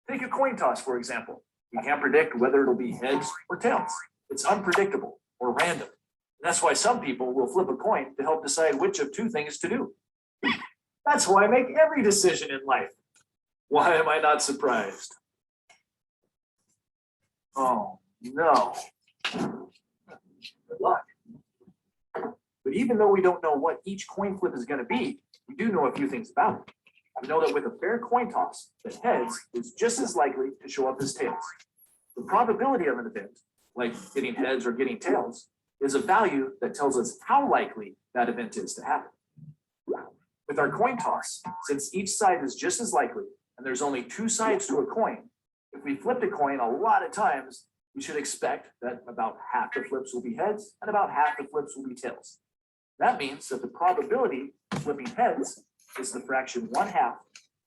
Take a coin toss, for example. You can't predict whether it'll be heads or tails. It's unpredictable or random. And that's why some people will flip a coin to help decide which of 2 things to do. That's why I make every decision in life. Why am I not surprised? Oh, no. Good luck. But even though we don't know what each coin flip is going to be, we do know a few things about it. We know that with a fair coin toss, that heads is just as likely to show up as tails. The probability of an event, like getting heads or getting tails, is a value that tells us how likely that event is to happen. With our coin toss, since each side is just as likely, and there's only 2 sides to a coin, if we flipped a coin a lot of times, we should expect that about half the flips will be heads and about half the flips will be tails. That means that the probability of flipping heads is the fraction 1/2,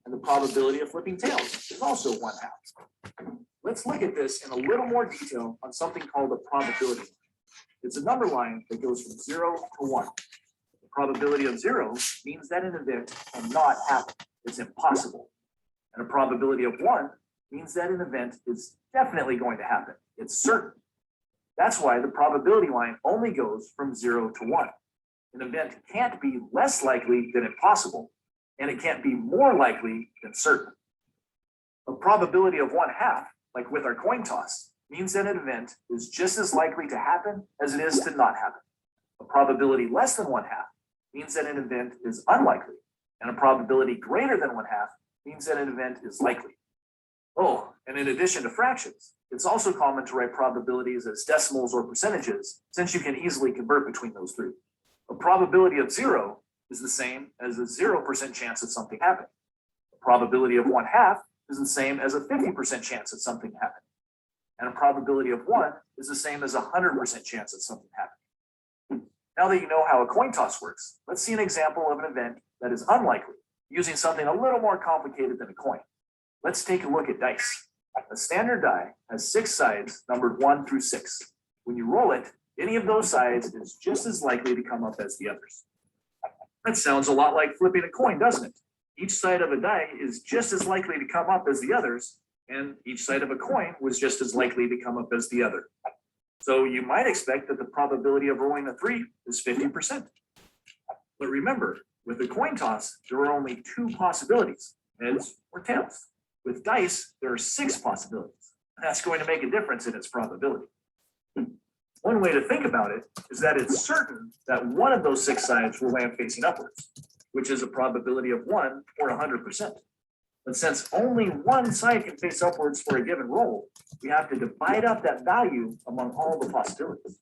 and the probability of flipping tails is also 1/2. Let's look at this in a little more detail on something called a probability. It's a number line that goes from 0 to 1. The probability of 0 means that an event cannot happen. It's impossible. And a probability of 1 means that an event is definitely going to happen. It's certain. That's why the probability line only goes from 0 to 1. An event can't be less likely than impossible, and it can't be more likely than certain. A probability of 1/2, like with our coin toss, means that an event is just as likely to happen as it is to not happen. A probability less than 1/2 means that an event is unlikely, and a probability greater than 1/2 means that an event is likely. Oh, and in addition to fractions, it's also common to write probabilities as decimals or percentages, since you can easily convert between those 3. A probability of 0 is the same as a 0% chance of something happening. A probability of 1/2 is the same as a 50% chance of something happening. And a probability of 1 is the same as a 100% chance of something happening. Now that you know how a coin toss works, let's see an example of an event that is unlikely, using something a little more complicated than a coin. Let's take a look at dice. A standard die has 6 sides numbered 1 through 6. When you roll it, any of those sides is just as likely to come up as the others. That sounds a lot like flipping a coin, doesn't it? Each side of a die is just as likely to come up as the others, and each side of a coin was just as likely to come up as the other. So you might expect that the probability of rolling a 3 is 50%. But remember, with a coin toss, there are only 2 possibilities, heads or tails. With dice, there are 6 possibilities. That's going to make a difference in its probability. One way to think about it is that it's certain that one of those 6 sides will land facing upwards, which is a probability of 1 or 100%. But since only one side can face upwards for a given roll, we have to divide up that value among all the possibilities.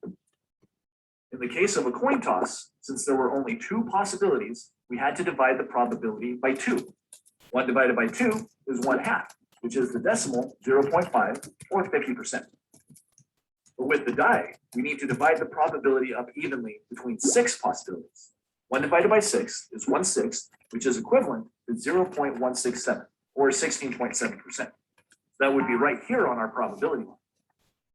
In the case of a coin toss, since there were only 2 possibilities, we had to divide the probability by 2. 1 divided by 2 is 1/2, which is the decimal 0.5 or 50%. But with the die, we need to divide the probability up evenly between 6 possibilities. 1 divided by 6 is 1/6, which is equivalent to 0.167 or 16.7%. That would be right here on our probability line.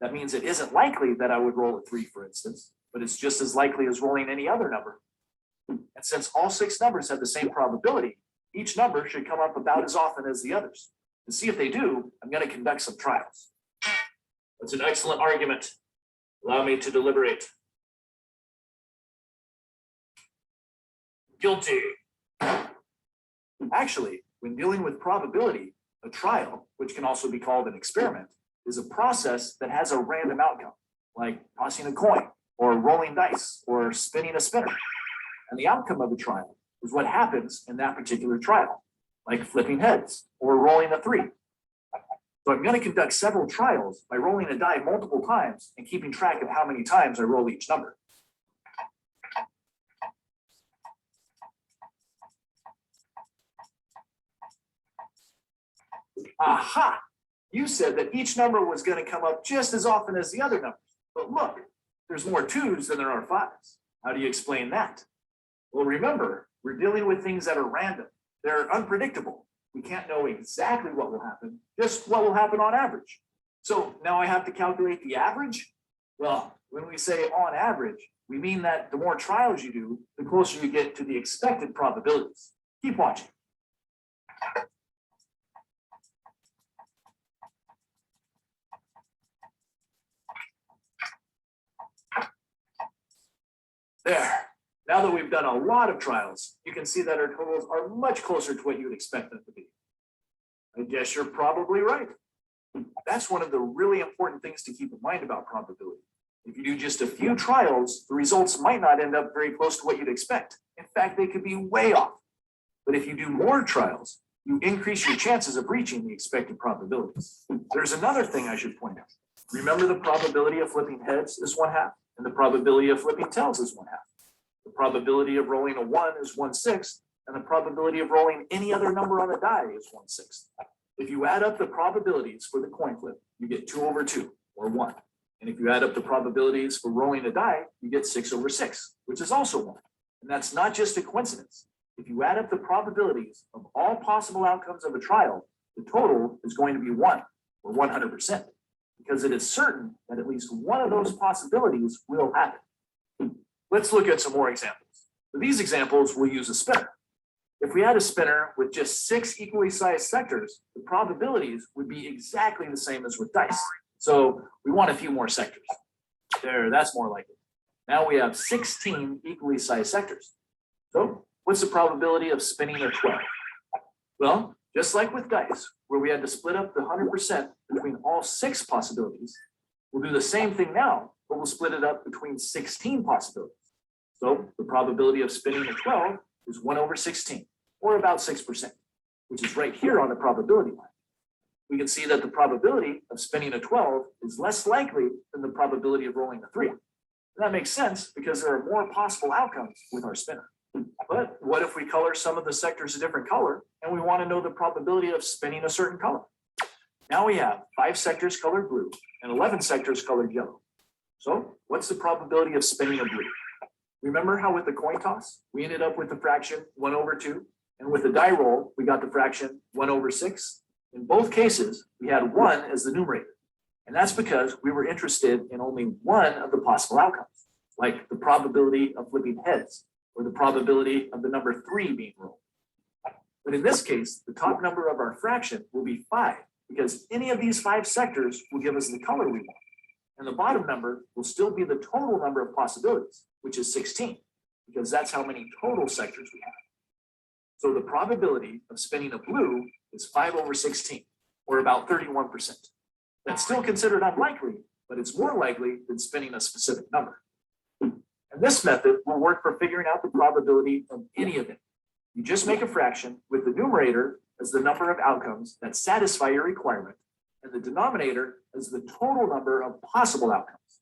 That means it isn't likely that I would roll a 3, for instance, but it's just as likely as rolling any other number. And since all 6 numbers have the same probability, each number should come up about as often as the others. To see if they do, I'm going to conduct some trials. That's an excellent argument. Allow me to deliberate. Guilty. Actually, when dealing with probability, a trial, which can also be called an experiment, is a process that has a random outcome, like tossing a coin, or rolling dice, or spinning a spinner. And the outcome of a trial is what happens in that particular trial, like flipping heads, or rolling a 3. So I'm going to conduct several trials by rolling a die multiple times and keeping track of how many times I roll each number. Aha! You said that each number was going to come up just as often as the other numbers. But look, there's more 2s than there are 5s. How do you explain that? Well, remember, we're dealing with things that are random. They're unpredictable. We can't know exactly what will happen, just what will happen on average. So now I have to calculate the average? Well, when we say on average, we mean that the more trials you do, the closer you get to the expected probabilities. Keep watching. There. Now that we've done a lot of trials, you can see that our totals are much closer to what you would expect them to be. I guess you're probably right. That's one of the really important things to keep in mind about probability. If you do just a few trials, the results might not end up very close to what you'd expect. In fact, they could be way off. But if you do more trials, you increase your chances of reaching the expected probabilities. There's another thing I should point out. Remember, the probability of flipping heads is 1/2, and the probability of flipping tails is 1/2. The probability of rolling a 1 is 1/6, and the probability of rolling any other number on the die is 1/6. If you add up the probabilities for the coin flip, you get 2/2, or 1. And if you add up the probabilities for rolling a die, you get 6/6, which is also 1. And that's not just a coincidence. If you add up the probabilities of all possible outcomes of a trial, the total is going to be 1, or 100%, because it is certain that at least one of those possibilities will happen. Let's look at some more examples. For these examples, we'll use a spinner. If we had a spinner with just 6 equally sized sectors, the probabilities would be exactly the same as with dice. So we want a few more sectors. There, that's more like it. Now we have 16 equally sized sectors. So what's the probability of spinning a 12? Well, just like with dice, where we had to split up the 100% between all 6 possibilities, we'll do the same thing now, but we'll split it up between 16 possibilities. So the probability of spinning a 12 is 1/16, or about 6%, which is right here on the probability line. We can see that the probability of spinning a 12 is less likely than the probability of rolling a 3. And that makes sense because there are more possible outcomes with our spinner. But what if we color some of the sectors a different color and we want to know the probability of spinning a certain color? Now we have 5 sectors colored blue and 11 sectors colored yellow. So what's the probability of spinning a blue? Remember how with the coin toss, we ended up with the fraction 1/2, and with the die roll, we got the fraction 1/6. In both cases, we had 1 as the numerator. And that's because we were interested in only one of the possible outcomes, like the probability of flipping heads, or the probability of the number 3 being rolled. But in this case, the top number of our fraction will be 5, because any of these 5 sectors will give us the color we want. And the bottom number will still be the total number of possibilities, which is 16, because that's how many total sectors we have. So the probability of spinning a blue is 5 over 16, or about 31%. That's still considered unlikely, but it's more likely than spinning a specific number. And this method will work for figuring out the probability of any event. You just make a fraction with the numerator as the number of outcomes that satisfy your requirement, and the denominator as the total number of possible outcomes.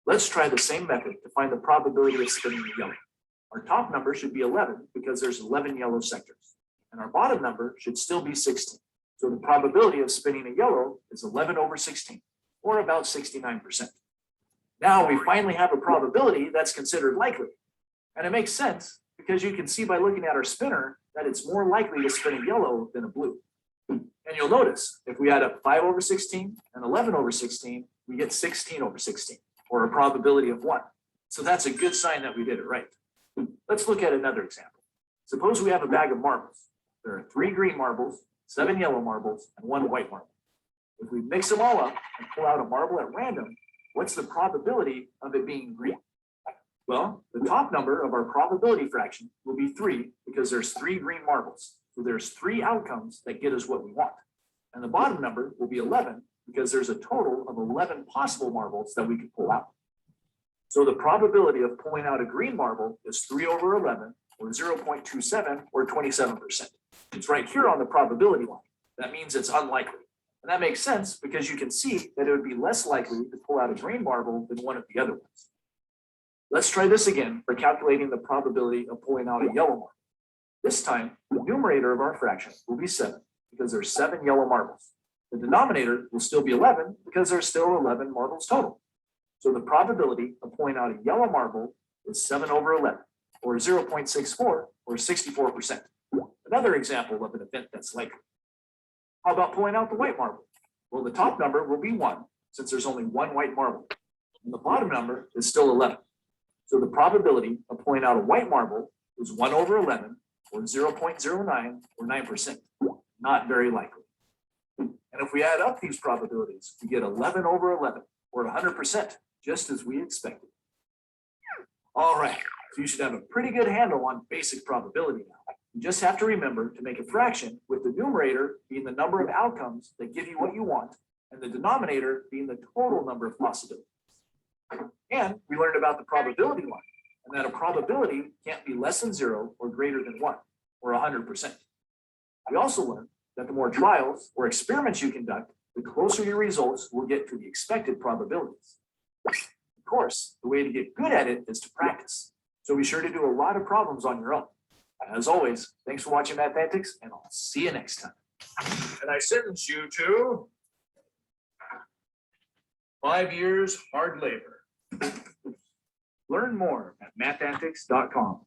Let's try the same method to find the probability of spinning a yellow. Our top number should be 11 because there's 11 yellow sectors, and our bottom number should still be 16. So the probability of spinning a yellow is 11 over 16, or about 69%. Now we finally have a probability that's considered likely. And it makes sense because you can see by looking at our spinner that it's more likely to spin a yellow than a blue. And you'll notice if we add up 5 over 16 and 11 over 16, we get 16 over 16, or a probability of 1. So that's a good sign that we did it right. Let's look at another example. Suppose we have a bag of marbles. There are 3 green marbles, 7 yellow marbles, and 1 white marble. If we mix them all up and pull out a marble at random, what's the probability of it being green? Well, the top number of our probability fraction will be 3 because there's 3 green marbles. So there's 3 outcomes that get us what we want. And the bottom number will be 11 because there's a total of 11 possible marbles that we could pull out. So the probability of pulling out a green marble is 3 over 11, or 0.27, or 27%. It's right here on the probability line. That means it's unlikely. And that makes sense because you can see that it would be less likely to pull out a green marble than one of the other ones. Let's try this again for calculating the probability of pulling out a yellow marble. This time, the numerator of our fraction will be 7 because there's 7 yellow marbles. The denominator will still be 11 because there's still 11 marbles total. So the probability of pulling out a yellow marble is 7 over 11, or 0.64, or 64%. Another example of an event that's likely. How about pulling out the white marble? Well, the top number will be 1, since there's only 1 white marble. And the bottom number is still 11. So the probability of pulling out a white marble is 1 over 11, or 0.09, or 9%. Not very likely. And if we add up these probabilities, we get 11 over 11, or 100%, just as we expected. All right, so you should have a pretty good handle on basic probability now. You just have to remember to make a fraction with the numerator being the number of outcomes that give you what you want, and the denominator being the total number of possibilities. And we learned about the probability line, and that a probability can't be less than 0 or greater than 1, or 100%. We also learned that the more trials or experiments you conduct, the closer your results will get to the expected probabilities. Of course, the way to get good at it is to practice. So be sure to do a lot of problems on your own. And as always, thanks for watching Mathematics, and I'll see you next time. And I sentence you to 5 years hard labor. Learn more at mathantics.com.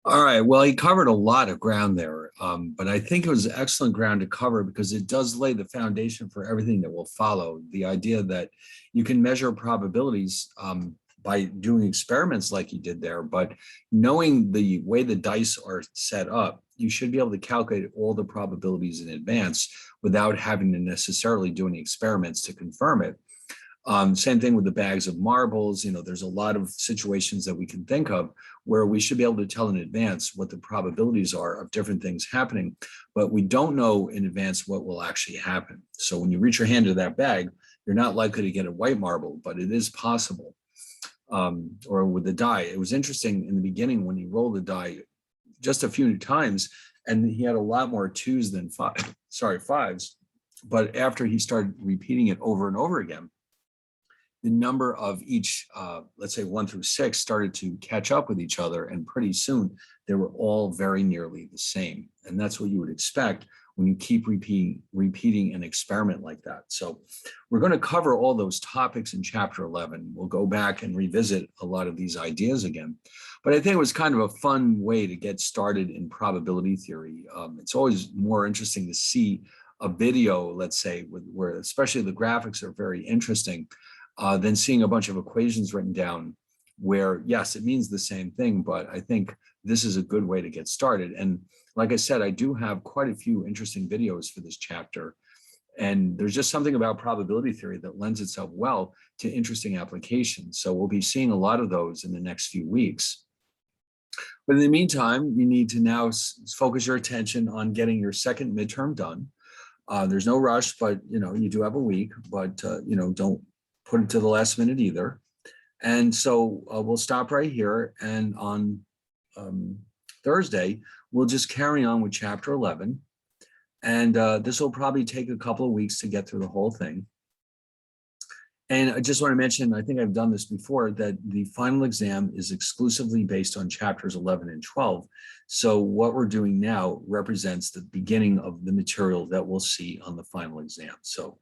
All right, well, he covered a lot of ground there, but I think it was excellent ground to cover because it does lay the foundation for everything that will follow. The idea that you can measure probabilities by doing experiments like he did there, but knowing the way the dice are set up, you should be able to calculate all the probabilities in advance without having to necessarily do any experiments to confirm it. Same thing with the bags of marbles. You know, there's a lot of situations that we can think of where we should be able to tell in advance what the probabilities are of different things happening, but we don't know in advance what will actually happen. So when you reach your hand to that bag, you're not likely to get a white marble, but it is possible. Or with the die, it was interesting in the beginning when he rolled the die just a few times, and he had a lot more 2s than 5s. But after he started repeating it over and over again, the number of each, let's say 1 through 6, started to catch up with each other, and pretty soon they were all very nearly the same. And that's what you would expect when you keep repeating an experiment like that. So we're going to cover all those topics in chapter 11. We'll go back and revisit a lot of these ideas again. But I think it was kind of a fun way to get started in probability theory. It's always more interesting to see a video, let's say, where especially the graphics are very interesting, than seeing a bunch of equations written down where, yes, it means the same thing, but I think this is a good way to get started. And like I said, I do have quite a few interesting videos for this chapter. And there's just something about probability theory that lends itself well to interesting applications. So we'll be seeing a lot of those in the next few weeks. But in the meantime, you need to now focus your attention on getting your second midterm done. There's no rush, but you do have a week, but don't put it to the last minute either. And so we'll stop right here. And on Thursday, we'll just carry on with chapter 11. And this will probably take a couple of weeks to get through the whole thing. And I just want to mention, I think I've done this before, that the final exam is exclusively based on chapters 11 and 12. So what we're doing now represents the beginning of the material that we'll see on the final exam. So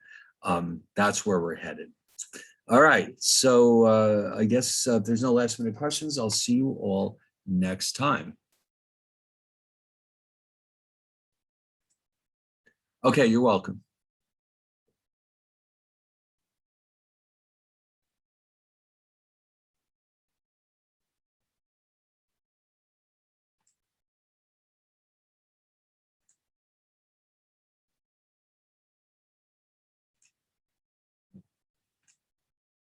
that's where we're headed. All right, so I guess if there's no last minute questions, I'll see you all next time. Okay, you're welcome.